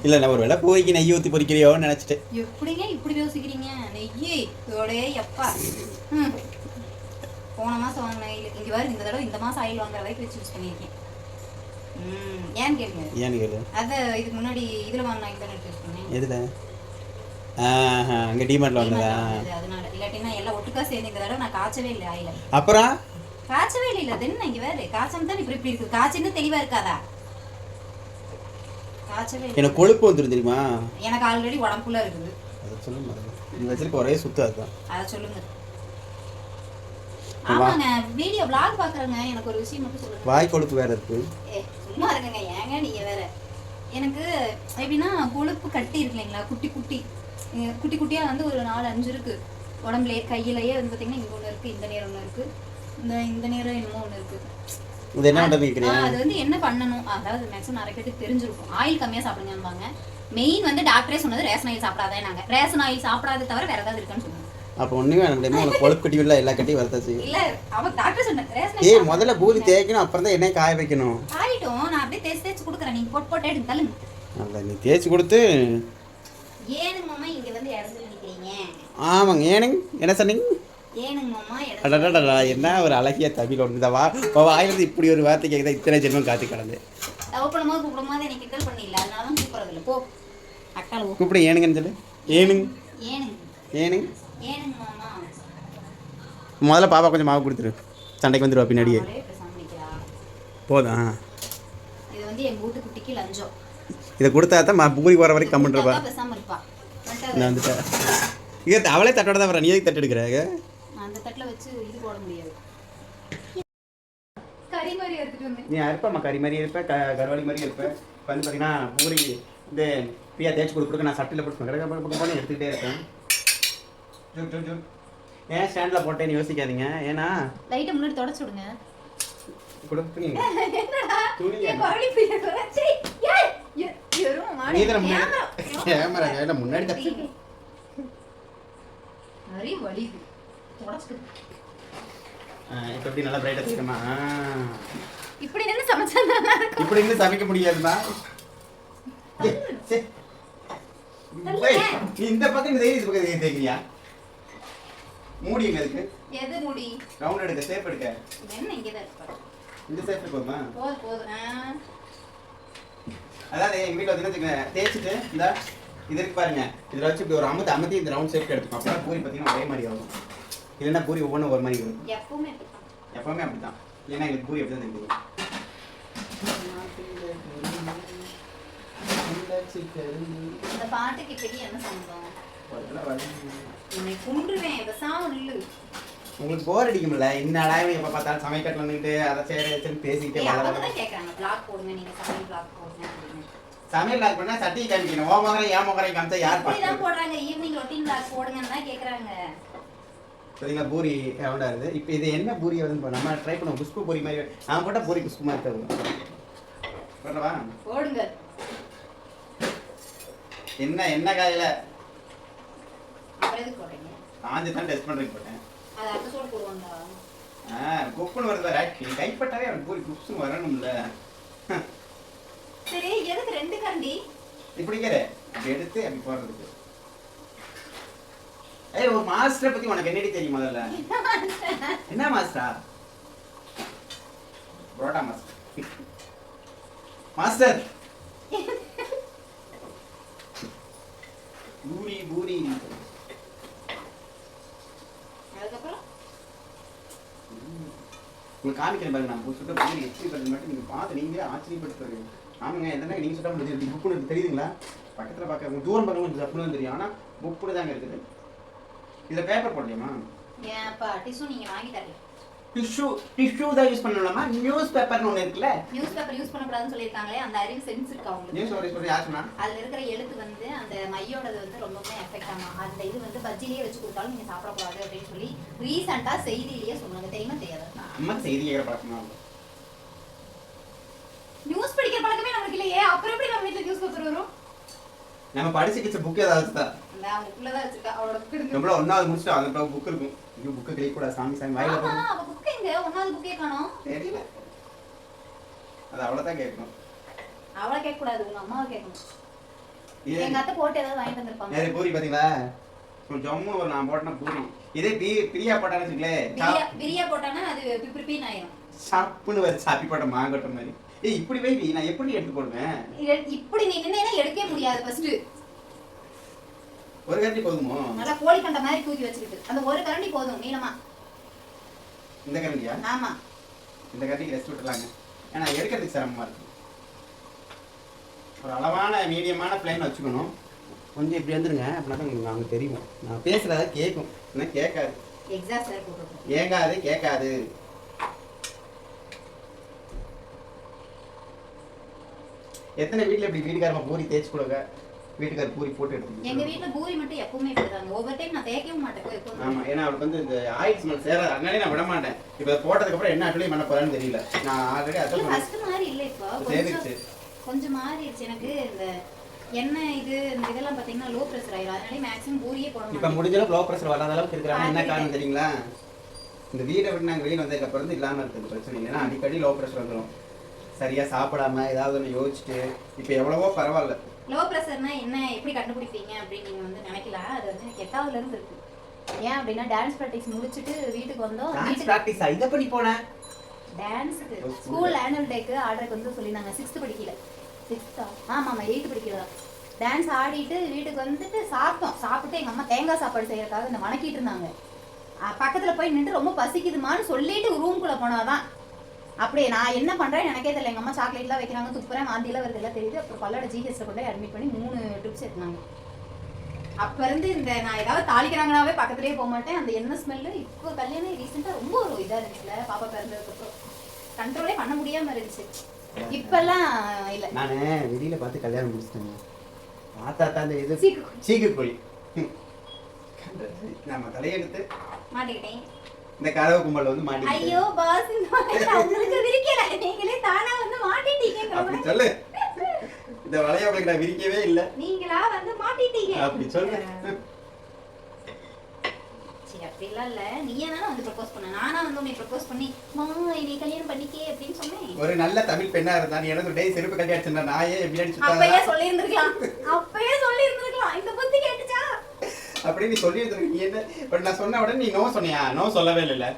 இல்லை, நான் ஒரு வேளை பூரிக்கு நெய் ஊற்றி பொரிக்கிறியோன்னு நினச்சிட்டு. எப்படிங்க இப்படி யோசிக்கிறீங்க? நெய் இதோடே எப்பா போன மாதம் வாங்கின ஆயில் இங்கே வரும். இந்த தடவை இந்த மாதம் ஆயில் வாங்குற வரைக்கும் வச்சு யூஸ் பண்ணியிருக்கேன். ஏன்னு கேளுங்க. அதை இதுக்கு முன்னாடி இதில் வாங்கின ஆயில் தானே யூஸ் பண்ணேன். எதில்? அங்கே டிமார்ட்டில் வாங்கினதா? அதனால இல்லாட்டினா எல்லாம் ஒட்டுக்கா சேர்ந்து இந்த தடவை நான் காய்ச்சவே இல்லை ஆயில். அப்புறம் காய்ச்சவே இல்லை. அது என்ன இங்கே வேறு காய்ச்சல் தான் இப்படி இருக்குது. காய்ச்சல்னு தெளிவாக இருக்காதா? காய்ச்சவே இல்லை. எனக்கு கொழுப்பு வந்துடும் தெரியுமா? எனக்கு ஆல்ரெடி உடம்புல இருக்குது. அதை சொல்லுங்க. நீ வச்சிருக்க ஒரே சுத்தம் அதுதான். அதை சொல்லுங்க. ஆமாங்க, வீடியோ vlog பார்க்குறேங்க. எனக்கு ஒரு விஷயம் மட்டும் சொல்லுங்க. வாய் கொழுப்பு வேற இருக்கு. சும்மா இருக்குங்க. ஏங்க நீங்க வேற. எனக்கு எப்படின்னா கொழுப்பு கட்டி இருக்கு இல்லைங்களா? குட்டி குட்டியாக வந்து ஒரு 4-5 இருக்கு உடம்புலயே. கையிலேயே வந்து பார்த்தீங்கன்னா இங்கே ஒன்று இருக்குது, இந்த நேரம் ஒன்று இருக்குது, இந்த நேரம் என்னமோ ஒன்று இருக்குது. இது என்ன பண்ணுறீங்க? அது வந்து என்ன பண்ணணும்? அதாவது மேக்ஸிமம் நிறைய பேருக்கு தெரிஞ்சிருக்கும். ஆயில் கம்மியாக சாப்பிடுங்கம்பாங்க. மெயின் வந்து டாக்டரே சொன்னது ரேஷன் ஆயில் சாப்பிடாதே. நாங்கள் ரேஷன் ஆயில் சாப்பிடாத தவிர வேற ஏதாவது இருக்குன்னு சொன்னாங்க. அப்போ ஒன்றுமே உனக்கு கொழுப்பு கட்டி இல்லை, எல்லா கட்டியும் வரதாச்சு. இல்லை, அவ டாக்டர் சொன்னாங்க ரேஷன் ஆயில். முதல்ல பூரி தேய்க்கணும், அப்புறம் தான் எண்ணெய் காய வைக்கணும். காயிட்டும். நான் அப்படியே தேய்ச்சி கொடுக்குறேன். நீங்கள் போட்டு எடுத்து தள்ளுங்க. நல்லா நீ தேய்ச்சி கொடுத்து. ஏனுங்க மாமா இங்கே வந்து இடத்துல நிற்கிறீங்க? ஆமாங்க. ஏனுங்க என்ன சொன்னீங்க? ஏனுங்க மாமா அடடா, என்ன ஒரு அழகிய தமிழ் ஒன்று. இந்த வாயிலிருந்து இப்படி ஒரு வார்த்தை கேட்குதா? இத்தனை ஜென்மம் காத்து கிடந்து கூப்பிடும் போது என்னை கிண்டல் பண்ணிடல. அதனால தான் கூப்பிட்றதில்ல. போ அக்கால கூப்பிட. ஏனுங்கன்னு சொல்லு. ஏனுங்க ஏனுங்க மாமா. முதல்ல பாப்பா கொஞ்சம் மாவு கொடுத்துரு. சண்டைக்கு வந்துடுவா பின்னாடியே. போதும். இது வந்து எங்கள் வீட்டு குட்டிக்கு லஞ்சம். இதை கொடுத்தா தான் பூரி போகிற வரைக்கும் கம்முன்றப்பா. நான் வந்துட்டேன். இங்கே அவளே தட்டோட தான் வர. நீ எதுக்கு தட்டு எடுக்கிறாங்க? அந்த தட்டில் வச்சு இது போட முடியாது. கறி மாதிரி எடுத்துட்டு வந்து நீ இருப்பம்மா. கறி மாதிரி இருப்பேன், கருவாடி மாதிரி இருப்பேன். இப்போ வந்து பார்த்தீங்கன்னா பூரி இந்த பிரியா தேய்ச்சி கொடுக்க நான் சட்டியில் போட்டு கிடக்க எடுத்துக்கிட்டே இருப்பேன். ஏன் ஸ்டாண்டில் போட்டேன்னு யோசிக்காதீங்க. ஏன்னா லைட்டை முன்னாடி தொடச்சு விடுங்க. கொடுத்துங்க கேமரா முன்னாடி இப்போ எப்படி நல்லா பிரைட்டாக தெரியுமா? இப்படி நின்று சமைச்சா இப்படி இருந்து சமைக்க முடியாதுமா. நீ இந்த பக்கம் இது பக்கம் தேய்க்கிறியா? மூடிங்க. அதுக்கு எது மூடி? ரவுண்ட் எடுக்க, சேப் எடுக்க. என்ன இங்கே தான் இருக்கு. இந்த சேப் போதுமா? போதும். அதாவது எங்கள் வீட்டில் வந்து தேய்ச்சிட்டு இந்த இது இருக்கு பாருங்க. இதில் வச்சு இப்படி ஒரு அமர்த்தி இந்த ரவுண்ட் ஷேப் எடுத்துக்கும். அப்போ பூரி பார்த்தீங்கன்னா ஒரே மாதிரி ஆகும். இல்லைன்னா பூரி ஒவ்வொன்றும் ஒரு மாதிரி வரும். எப்பவுமே அப்படி தான். இல்லைன்னா எங்களுக்கு பூரி எப்படி தான் தெரியும். இந்த பாட்டுக்கு இப்படி என்ன சம்பந்தம்? உங்களுக்கு போர் அடிக்கும்ல? என்னடா எப்போ பார்த்தாலும் சமைக்கட்டில் வந்துட்டு அதை செய்யறதுன்னு பேசிக்கிட்டே சமையல் லாக் பண்ணா சட்டியை காமிக்கணும். ஓ மகரை ஏன் மகரை காமிச்சா யார் போடுறாங்க? ஈவினிங் ரொட்டீன் லாக் போடுங்கன்னு தான் கேட்குறாங்க. பார்த்தீங்களா பூரி ரவுண்டாக இருக்குது. இப்போ இது என்ன பூரி வந்து நம்ம ட்ரை பண்ணுவோம். குஷ்பு பூரி மாதிரி. நான் போட்டால் பூரி குஷ்பு மாதிரி தருவோம். போடுறவா? போடுங்க. என்ன காயில போட்டீங்க? காஞ்சி தான் டெஸ்ட் பண்ணுறதுக்கு போட்டேன். அது அடுத்த சோடு போடுவாங்க. குப்புன்னு வருது வேற. கைப்பட்டாவே அவன் பூரி குப்ஸுன்னு வரணும்ல. சரி, எதுக்கு 2 கரண்டி? இப்படி கேரு. அப்படி எடுத்து அப்படி போடுறதுக்கு. ஒரு மாஸ்டரை பத்தி உனக்கு என்னடி தெரியும் முதல்ல? என்ன மாஸ்டரா? புரோட்டா மாஸ்டர். மாஸ்டர் பூரி உங்களுக்கு காமிக்கிறேன் பாருங்க, நான் சுட்ட பூரி எப்படி பண்ணுறது மட்டும் நீங்கள் பார்த்து நீங்களே ஆச்சரியப்படுத்துறது. ஆமாங்க, எதனா நீங்கள் சுட்ட முடியாது புக்குன்னு தெரியுதுங்களா? பக்கத்தில் பார்க்க உங்களுக்கு தூரம் பார்க்க கொஞ்சம் தப்புன்னு தெரியும், ஆனால் புக்குன்னு தாங்க இருக்குது. இதில் பேப்பர் போடலையுமா? ஏன்ப்பா டிஷ்யூ நீங்கள் வாங்கி தரல. டிஷ்யூ தான் யூஸ் பண்ணலாமா? நியூஸ் பேப்பர்னு ஒன்று இருக்குல்ல. நியூஸ் பேப்பர் யூஸ் பண்ணக்கூடாதுன்னு சொல்லியிருக்காங்களே, அந்த அறிவு சென்ஸ் இருக்கா உங்களுக்கு? நியூஸ் சொல்லி யார் சொன்னா? அதில் இருக்கிற எழுத்து வந்து அந்த மையோடது வந்து ரொம்பவுமே எஃபெக்ட் ஆகும். அந்த இது வந்து பஜ்ஜிலேயே வச்சு கொடுத்தாலும் நீங்கள் சாப்பிடக்கூடாது அப்படின்னு சொல்லி ரீசெண்டாக செய்தியிலேயே சொன்னாங்க. தெரியுமா தெரியாது? அம்மா செய்தி கேட்குற பழக்கமா? நியூஸ் படிக்கிற பழக்கமே நமக்கு இல்லையே, அப்புறம் எப்படி நம்ம வீட்டில் நியூஸ் பேப்பர் வரும்? நம்ம படிச்சு கிச்ச புக் ஏதாவது தான் நான் புக்கில் தான் வச்சுருக்கேன். அவளோட புக் இருக்கு. நம்மள ஒன்றாவது முடிச்சுட்டு அந்த புக் இருக்கும். இது புக்கை கிளிக் கூட சாமி வாயில போகும். அவள் புக்கு எங்க? ஒன்றாவது புக்கே காணோம். தெரியல, அது அவ்வளோதான் கேட்கணும். அவளை கேட்கக்கூடாது, உங்கள் அம்மாவை கேட்கணும். இதே எங்கள் அத்தை போட்டு ஏதாவது வாங்கிட்டு வந்திருப்பாங்க. வேற பூரி பார்த்தீங்களா? ஜம்மு ஒரு நான் போட்டேன்னா பூரி. இதே பிரியா போட்டான்னு வச்சுங்களேன், பிரியா போட்டானா அது பிரிப்பின்னு ஆயிரும். சாப்புன்னு வர சாப்பி போட்ட மாங்கட்ட மாதிரி. ஏய் இப்படி வை, நான் எப்படி எடுத்து போடுவேன்? இப்படி நீ நின்னா எடுக்கவே முடியாது. ஃபர்ஸ்ட் ஒரு கரண்டி போதுமோ? நல்லா கோழி கண்ட மாதிரி தூக்கி வச்சுக்கிட்டு அந்த ஒரு கரண்டி போதும் நீளமா. இந்த கரண்டியா? ஆமா, இந்த கரண்டிக்கு ரெஸ்ட் விட்டுலாங்க, ஏன்னா எடுக்கிறதுக்கு சிரமமா இருக்கு. ஒரு அளவான மீடியமான ஃப்ளேம் வச்சுக்கணும். கொஞ்சம் இப்படி வந்துருங்க, அப்படின்னா தான் உங்களுக்கு அங்கே தெரியும். நான் பேசுகிறத கேட்கும், என்ன கேட்காது. எக்ஸாஸ்ட் வேற போட்டுருக்கோம். ஏங்காது கேட்காது. எத்தனை வீட்டில் இப்படி வீட்டுக்காரமா பூரி தேய்ச்சி கொடுங்க, வீட்டுக்கார பூரி போட்டு எடுத்து. எங்க வீட்ல பூரி மட்டும் எப்பவுமே இப்படிதாங்க. ஒவ்வொரு டைம் நான் தேய்க்கவும் மாட்டேன் எப்பவுமே. ஆமா, ஏன்னா அவளுக்கு வந்து இந்த ஆயில் ஸ்மெல் சேராது, அதனாலே நான் விட மாட்டேன். இப்போ போட்டதுக்கு அப்புறம் என்ன ஆக்சுவலி பண்ண போறான்னு தெரியல. நான் ஆல்ரெடி அதான் ஃபர்ஸ்ட் மாதிரி இல்ல, இப்போ சேவிச்சு கொஞ்சம் மாறிடுச்சு. எனக்கு இந்த எண்ணெய் இது இந்த இதெல்லாம் பாத்தீங்கன்னா லோ பிரஷர் ஆயிரும். அதனால மேக்ஸிமம் பூரியே போட இப்போ மாட்டேன். முடிஞ்ச அளவுக்கு லோ ப்ரெஷர் வராத அளவுக்கு இருக்கிறாங்க. என்ன காரணம் தெரியுங்களா? இந்த வீடை விட்டு நாங்கள் வெளியில் வந்ததுக்கு அப்புறம் வந்து இல்லாமல் இருக்குது பிரச்சனை இல்லைன்னா அடிக்கடி லோ ப்ரெஷர் வந்துடும். சரியா சாப்பிடாம ஏதாவது ஒன்று யோசிச்சுட்டு. இப்போ எவ்வளவோ பரவாயில்ல. லோ பிரஷர்னா என்ன, எப்படி கண்டுபிடிப்பீங்க அப்படின்னு நீங்க வந்து நினைக்கலாம். அது வந்து எனக்கு 8ஆவதுல இருந்து இருக்கு. ஏன் அப்படின்னா டான்ஸ் ப்ராக்டிஸ் முடிச்சுட்டு வீட்டுக்கு வந்தோம். டான்ஸ் பிராக்டிஸ் இதை பண்ணி போனேன். டான்ஸுக்கு ஸ்கூல் ஆனுவல் டேக்கு ஆர்டருக்கு வந்து சொல்லியிருந்தாங்க. 6th படிக்கல, 6th ஆமாம் 8th படிக்கல தான். டான்ஸ் ஆடிட்டு வீட்டுக்கு வந்துட்டு சாப்பிட்டு எங்கள் அம்மா தேங்காய் சாப்பாடு செய்யறதுக்காக இந்த வணக்கிட்டு இருந்தாங்க. பக்கத்தில் போய் நின்று ரொம்ப பசிக்குதுமான்னு சொல்லிட்டு ரூம்குள்ளே போனாதான் அப்படியே நான் என்ன பண்ணுறேன் எனக்கே தெரியல. எங்கள் அம்மா சாக்லேட்லாம் வைக்கிறாங்க, துப்புறேன், வாந்தியெல்லாம் வருது எல்லாம் தெரியுது. அப்புறம் பல்லோட ஜிஹெச்சில் கொண்டு போய் அட்மிட் பண்ணி 3 ட்ரிப்ஸ் எடுத்தாங்க. அப்போ இருந்து இந்த நான் ஏதாவது தாளிக்கிறாங்கனாவே பக்கத்துலேயே போக மாட்டேன். அந்த எண்ணெய் ஸ்மெல்லு இப்போ கல்யாணம் ரீசெண்டாக ரொம்ப ஒரு இதாக இருந்துச்சுல, பாப்பா பிறந்ததுக்கப்புறம் கண்ட்ரோலே பண்ண முடியாமல் இருந்துச்சு. இப்பெல்லாம் இல்லை. நான் வெளியில் பார்த்து கல்யாணம் முடிச்சிட்டேங்க. பார்த்தா தான் இந்த இது சீக்கு கோழி நம்ம தலையெடுத்து மாட்டிக்கிட்டேன். இந்த கதவு கும்பல் வந்து மாட்டி. ஐயோ பாஸ், உங்களுக்கு விரிக்கல, நீங்களே தானா வந்து மாட்டிட்டீங்க. அப்படி சொல்லு, இந்த வளைய உங்களுக்கு நான் விரிக்கவே இல்லை, நீங்களா வந்து மாட்டிட்டீங்க அப்படி சொல்லு. சரி அப்படிலாம் இல்ல, நீயே தானே வந்து ப்ரப்போஸ் பண்ண. நானா வந்து உன்னை ப்ரப்போஸ் பண்ணி மா என்னை கல்யாணம் பண்ணிக்கே அப்படின்னு சொன்னேன். ஒரு நல்ல தமிழ் பெண்ணா இருந்தா நீ எனக்கு டேய் செருப்பு கட்டி அடிச்சா நாயே பின்னாடி அப்பயே சுத்தாத சொல்லி இருந்திருக்கலாம். இந்த புத்தி கேட்டுச்சா அப்படி நீ சொல்லி நீ என்ன. பட் நான் சொன்ன உடனே நீ நோ சொன்னியா? நோ சொல்லவே இல்ல.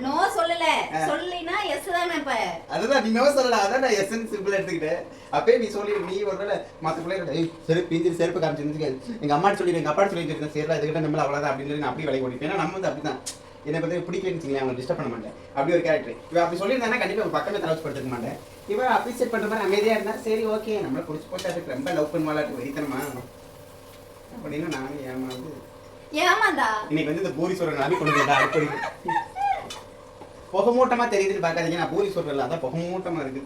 நோ சொல்லல, சொல்லினா எஸ் தானே. இப்ப அதுதான் நீ நோ சொல்லல, அதான் நான் எஸ்என் சிம்பிள் எடுத்துக்கிட்டேன். அப்பயே நீ சொல்லி நீ ஒருவேளை மற்ற பிள்ளைங்க செருப்பு பிஞ்சு செருப்பு காமிச்சிருந்து எங்க அம்மா சொல்லி எங்க அப்பா சொல்லி இருக்கேன் சரில இதுக்கிட்ட நம்மள அவ்வளோதான் அப்படின்னு சொல்லி நான் அப்படி விலை ஓடிப்பேன். ஏன்னா நம்ம வந்து அப்படிதான் என்னை பற்றி பிடிக்கலன்னு அவங்க டிஸ்டர்ப் பண்ண மாட்டேன். அப்படி ஒரு கேரக்டர். இவன் அப்படி சொல்லியிருந்தானா கண்டிப்பாக பக்கமே தலவச்சு படுத்துக்க மாட்டேன். இவன் அப்ரிசியேட் பண்ணுற மாதிரி அமைதியாக இருந்தா சரி ஓகே நம்மளை பிடிச்சி போட்டா அதுக்கு ரொம்ப லவ் பண்ணுவாளாட்டு வெறித்தனமா அப்படின்னு நானும் ஏமாந்து ஏமாந்தா இன்னைக்கு வந்து இந்த பூரி சொல்ற நாளை கொண்டு வந்தா அப்படி புகை மூட்டமா தெரியுதுன்னு பார்க்காதீங்க. நான் பூரி சொல்றேன், அதான் புகை மூட்டமா இருக்கு.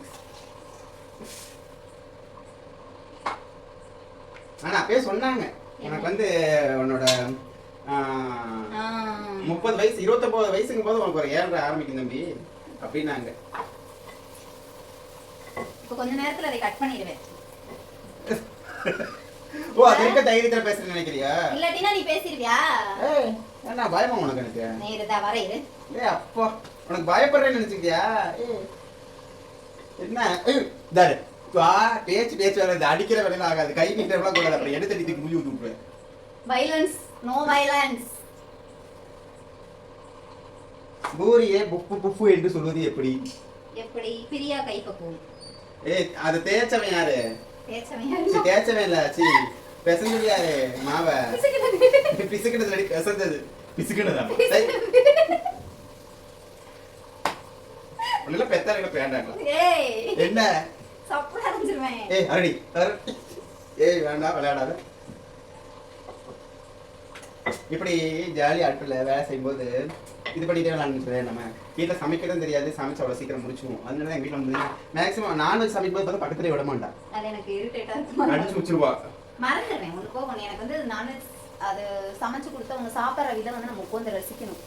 ஆனா அப்பயே சொன்னாங்க உனக்கு வந்து உன்னோட 30 வயசு 29 வயசுங்கும் போது உனக்கு ஒரு 7 ஆரம்பிக்கும் தம்பி அப்படின்னாங்க. இப்போ கொஞ்ச நேரத்துல அதை கட் பண்ணிடுவேன். ஓ அது இருக்க தைரியத்துல பேசுறேன்னு நினைக்கிறியா? இல்லாட்டினா நீ பேசிடுவியா? என்ன பயமா உனக்கு? எனக்கு நேரதா வர இரு. அப்பா உனக்கு பயப்படுறேன்னு நினைச்சுக்கியா? என்ன தாரு பேச்சு வராது, அடிக்கிற வேலையில ஆகாது, கை நீட்டெல்லாம் கூடாது, அப்புறம் எடுத்து அடித்து மூஞ்சி ஊற்றி விட்டுருவேன். Violence no violence. பூரியே புப்பு புப்பு என்று சொல்வது எப்படி? எப்படி பிரியா கைப்பக்கும். அது தேய்ச்சவன் யாரு? தேய்ச்சவன் இல்ல, சி பெசஞ்சது யாரு? மாவ பிசுக்கினது பெசஞ்சது பிசுக்கினதா? உள்ள பெத்தால வேண்டாம். ஏய் என்ன சப்புற அரைஞ்சிருவேன். ஏய் அரடி ஏய் வேண்டாம் விளையாடாத. இப்படி ஜாலி ஆட்கள் வேலை செய்யும்போது இது பண்ணிட்டே விளையாண்டுட்டு நம்ம வீட்டில் சமைக்கிறதும் தெரியாது, சமைச்சு அவ்வளோ சீக்கிரம் முடிச்சுவோம். அதனால தான் எங்கள் வீட்டில் வந்து மேக்ஸிமம் நான்வெஜ் சமைக்கும்போது பார்த்தா பக்கத்துலேயே விட மாட்டான், அது எனக்கு இரிட்டேட்டா இருக்கும். அடிச்சு வச்சிருவா. மறந்துடுறேன் உங்களுக்கு கோவம். எனக்கு வந்து நான்வெஜ் அது சமைச்சு கொடுத்து அவங்க சாப்பிட்ற விதம் வந்து நம்ம உட்காந்து ரசிக்கணும்.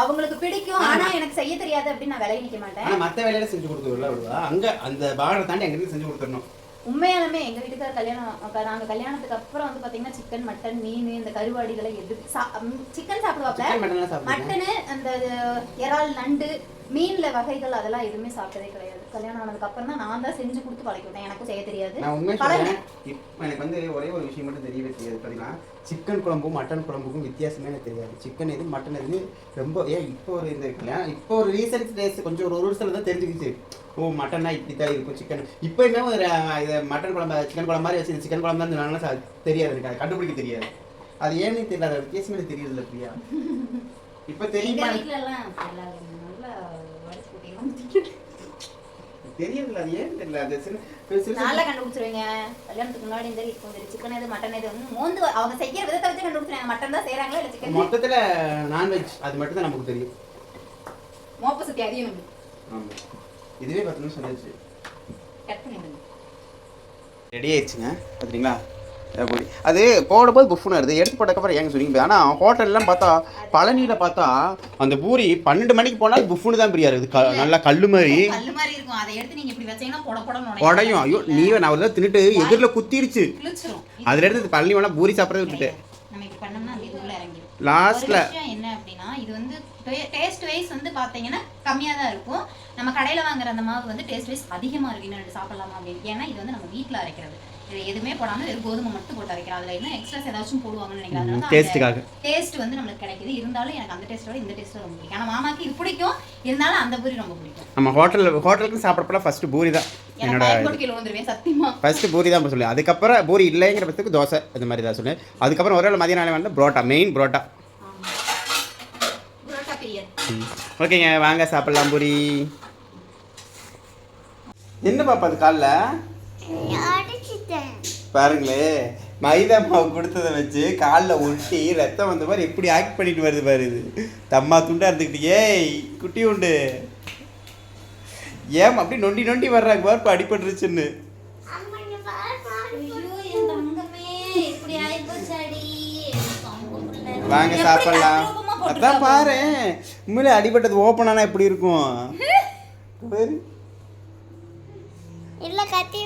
அவங்களுக்கு பிடிக்கும், ஆனா எனக்கு செய்ய தெரியாது அப்படின்னு நான் விலகி நிற்க மாட்டேன். ஆனால் மற்ற வேலையில செஞ்சு கொடுத்துருல விடுவா, அங்கே அந்த பாடலை தாண்டி அங்கேருந்து செஞ்சு கொடுத்துடணும். உண்மையாலுமே எங்க வீட்டுக்கார நாங்க கல்யாணத்துக்கு அப்புறம் வந்து பாத்தீங்கன்னா சிக்கன் மட்டன் மீன் இந்த கருவாடிகளை எது சிக்கன் சாப்பிடுவாப்ல, மட்டனு அந்த இறால் நண்டு மீன்ல வகைகள் அதெல்லாம் எதுவுமே சாப்பிட்டதே கிடையாது. கல்யாணம் ஆனதுக்கு அப்புறம் தான் நான் தான் செஞ்சு கொடுத்து பழக்கிவிட்டேன். எனக்கும் செய்ய தெரியாது. நான் உண்மை சொல்றேன், இப்போ எனக்கு வந்து ஒரே ஒரு விஷயம் மட்டும் தெரியவே தெரியாது. பார்த்தீங்கன்னா சிக்கன் குழம்பும் மட்டன் குழம்புக்கும் வித்தியாசமே எனக்கு தெரியாது. சிக்கன் எது மட்டன் எது ரொம்ப இப்போ ஒரு இந்த கல்யாணம் இப்போ ஒரு ரீசெண்ட் டேஸ் கொஞ்சம் ஒரு வருஷத்துல தான் தெரிஞ்சுக்கிச்சு. ஓ மட்டன்னா இப்படி தான் இருக்கும் சிக்கன். இப்போயுமே ஒரு இதை மட்டன் குழம்பு சிக்கன் குழம்பு மாதிரி வச்சு சிக்கன் குழம்பு தான் நல்லா தெரியாது, எனக்கு அதை கண்டுபிடிக்க தெரியாது. அது ஏன்னு தெரியல, அது வித்தியாசமே தெரியல இல்லை பிரியா. இப்போ தெரியுமா தெரியல, அது ஏன்னு தெரியல. அது நல்லா கண்டுபிடிச்சிருவீங்க. கல்யாணத்துக்கு முன்னாடி இந்த இப்போ சிக்கன் எது மட்டன் எது வந்து மோந்து அவங்க செய்யற விதத்தை வச்சு கண்டுபிடிச்சிருவாங்க. மட்டன் தான் செய்யறாங்களா இல்லை சிக்கன். மொத்தத்தில் நான்வெஜ் அது மட்டும் தான் நமக்கு தெரியும். மோப்ப சுத்தி அதிகம். ஆமாம், இதுவே 10 நிமிஷம் ஆயிடுச்சு. கட் பண்ணிடுங்க. ரெடி ஆயிடுச்சுங்க பார்த்துட்டிங்களா. அது போடும்போது புஃப்னு வருது, எடுத்து போட்டதுக்கப்புறம் ஏங்க சொல்லிங்க. ஆனால் ஹோட்டல்லாம் பார்த்தா பழனியில் பார்த்தா அந்த பூரி 12 மணிக்கு போனால் புஃப்னு தான் பிரியா இருக்குது. நல்லா கல்லு மாதிரி இருக்கும். அதை எடுத்து நீங்கள் இப்படி வச்சீங்கன்னா உடையும். ஐயோ நீ நான் ஒரு தான் தின்னுட்டு எதிரில் குத்திருச்சு. அதில் எடுத்து பழனி வேணா பூரி சாப்பிட்றத விட்டுட்டு லாஸ்ட்ல என்ன அப்படின்னா இது வந்து டேஸ்ட் வைஸ் வந்து பார்த்தீங்கன்னா கம்மியாக தான் இருக்கும். நம்ம கடையில் வாங்குற அந்த மாவு வந்து டேஸ்ட் வைஸ் அதிகமாக இருக்கு. இன்னும் சாப்பிடலாமா அப்படின்னு. ஏன்னா இது வந்து நம்ம வீட்டில் அரைக்கிறது. இது எதுவுமே போடாமல் வெறும் கோதுமை மட்டும் போட்டு அரைக்கிறோம். அதில் இன்னும் எக்ஸ்ட்ராஸ் ஏதாச்சும் போடுவாங்கன்னு நினைக்கிறேன். அதனால டேஸ்ட் வந்து நம்மளுக்கு கிடைக்குது. இருந்தாலும் எனக்கு அந்த டேஸ்ட்டோட இந்த டேஸ்ட் ரொம்ப பிடிக்கும். ஆனால் மாமாக்கு இது பிடிக்கும், இருந்தாலும் அந்த பூரி ரொம்ப பிடிக்கும். நம்ம ஹோட்டலுக்கு சாப்பிட்றப்ப ஃபர்ஸ்ட் பூரி தான் என்னோட சத்தியமா ஃபர்ஸ்ட் பூரி தான் சொல்லி, அதுக்கப்புறம் பூரி இல்லைங்கிற பட்சத்துக்கு தோசை இந்த மாதிரி தான் சொல்லி, அதுக்கப்புறம் ஒரு வேளை மதிய நாள் வந்து புரோட்டா, மெயின் புரோட்டா. ஓகேங்க வாங்க சாப்பிடலாம் பூரி. என்ன பாப்பா அது காலில் பாருங்களே, மைதா மாவு கொடுத்ததை வச்சு காலில் ஒட்டி ரத்தம் வந்த மாதிரி எப்படி ஆக்ட் பண்ணிட்டு வருது பாரு. இது தம்மா துண்டா இருந்துக்கிட்டு ஏய் குட்டி உண்டு ஏன் அப்படி நொண்டி நொண்டி வர்றாங்க பாரு அடிபட்டுருச்சுன்னு. வாங்க சாப்பிடலாம். அதான் பாரு உண்மையிலே அடிபட்டது ஓப்பன் ஆனா எப்படி இருக்கும். இல்லை கத்தி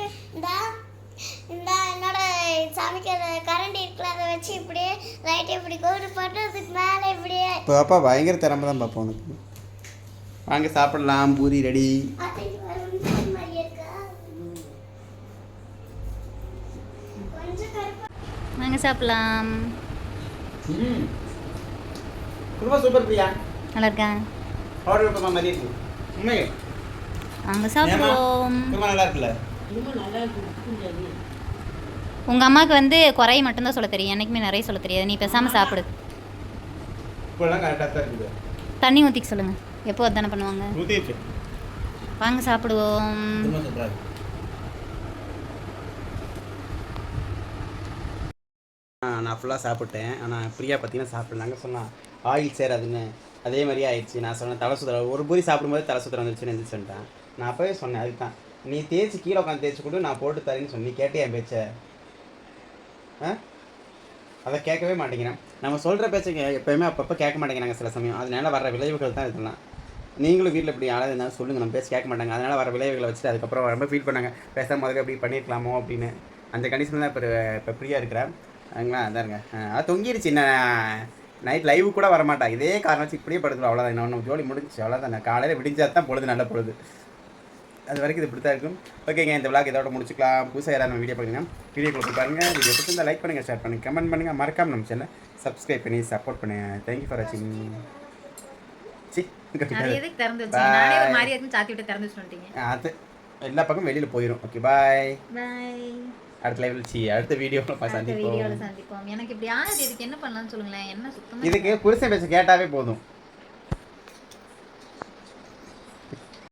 இந்த என்னோட சமைக்கிற கரண்டி இருக்குல்ல அதை வச்சு இப்படியே லைட் இப்படி கோடு போட்டு அதுக்கு மேலே இப்படியே. பாப்பா பயங்கர திறமை தான் பாப்பா உனக்கு. வாங்க சாப்பிடலாம் பூரி ரெடி. வாங்க சாப்பிடலாம். ரொம்ப சூப்பர் பிரியா. நல்லா இருக்கேன். ஹோட்டல் போமா மாதிரி இருக்கு. உண்மையே வாங்க சாப்பிடுவோம். ரொம்ப நல்லா இருக்குல்ல. உங்கள் அம்மாவுக்கு வந்து குறைய மட்டும்தான் சொல்ல தெரியும், என்றைக்குமே நிறைய சொல்ல தெரியாது. நீ பேசாமல் சாப்பிடு. இப்போலாம் கரெக்டாக தான் இருக்குது. தண்ணி ஊற்றிக்க சொல்லுங்கள். எப்போ அதானே பண்ணுவாங்க. ஊற்றிட்டு வாங்க சாப்பிடுவோம். நான் ஃபுல்லாக சாப்பிட்டேன். ஆனால் பிரியா பார்த்தீங்கன்னா சாப்பிட்லாங்க சொன்னால் ஆயில் சேராதுன்னு அதே மாதிரியே ஆயிடுச்சு. நான் சொன்னேன் தலை சுத்தர ஒரு பூரி சாப்பிடும்போது தலை சுத்தரம் வந்துருச்சுன்னு எழுந்திரிச்சுட்டேன். நான் அப்போவே சொன்னேன் அதுக்கு தான் நீ தேய்ச்சி கீழே உட்காந்து தேய்ச்சி கொடு நான் போட்டு தரேன்னு சொன்னி கேட்டே என் பேச்சை. அதை கேட்கவே மாட்டேங்கிறேன். நம்ம சொல்கிற பேச்சை எப்போயுமே அப்பப்போ கேட்க மாட்டேங்கிறாங்க சில சமயம். அதனால வர விளைவுகள் தான் இதெல்லாம். நீங்களும் வீட்டில் இப்படி யாராவது இருந்தாலும் சொல்லுங்கள், நம்ம பேசி கேட்க மாட்டாங்க. அதனால் வர விளைவுகளை வச்சுட்டு அதுக்கப்புறம் ரொம்ப ஃபீல் பண்ணாங்க, பேசாமல் முதல்ல அப்படி பண்ணியிருக்கலாமோ அப்படின்னு. அந்த கண்டிஷன் தான் இப்போ ஃப்ரீயாக இருக்கிறேன். அதுங்களா அதாருங்க. அது தொங்கிருச்சு. நைட் லைவ் கூட வரமாட்டா. இதே காரணம் வச்சு இப்படியே படுத்துடும். அவ்வளோதான். இன்னொன்று ஜோலி முடிஞ்சு அவ்வளோதான். காலையில் விடிஞ்சா தான் பொழுது நல்ல பொழுது. அது வரைக்கும் இது இப்படி தான் இருக்கும். ஓகேங்க, இந்த விளாக் இதோட முடிச்சுக்கலாம். புதுசாக யாராவது நம்ம வீடியோ பார்த்தீங்கன்னா வீடியோ கொடுத்து பாருங்கள். வீடியோ பிடிச்சிருந்தா லைக் பண்ணுங்கள், ஷேர் பண்ணுங்கள், கமெண்ட் பண்ணுங்கள். மறக்காமல் நம்ம சேனலை சப்ஸ்கிரைப் பண்ணி சப்போர்ட் பண்ணுங்கள். தேங்க்யூ ஃபார் வாட்சிங். அது எல்லா பக்கம் வெளியில் போயிடும். Okay bye. அடுத்த லைவில் அடுத்த வீடியோவில் சந்திப்போம். எனக்கு இப்படி ஆனது இதுக்கு என்ன பண்ணலாம்னு சொல்லுங்களேன். என்ன சுத்தமாக இதுக்கு புருஷன் பேச கேட்டாவே போதும்.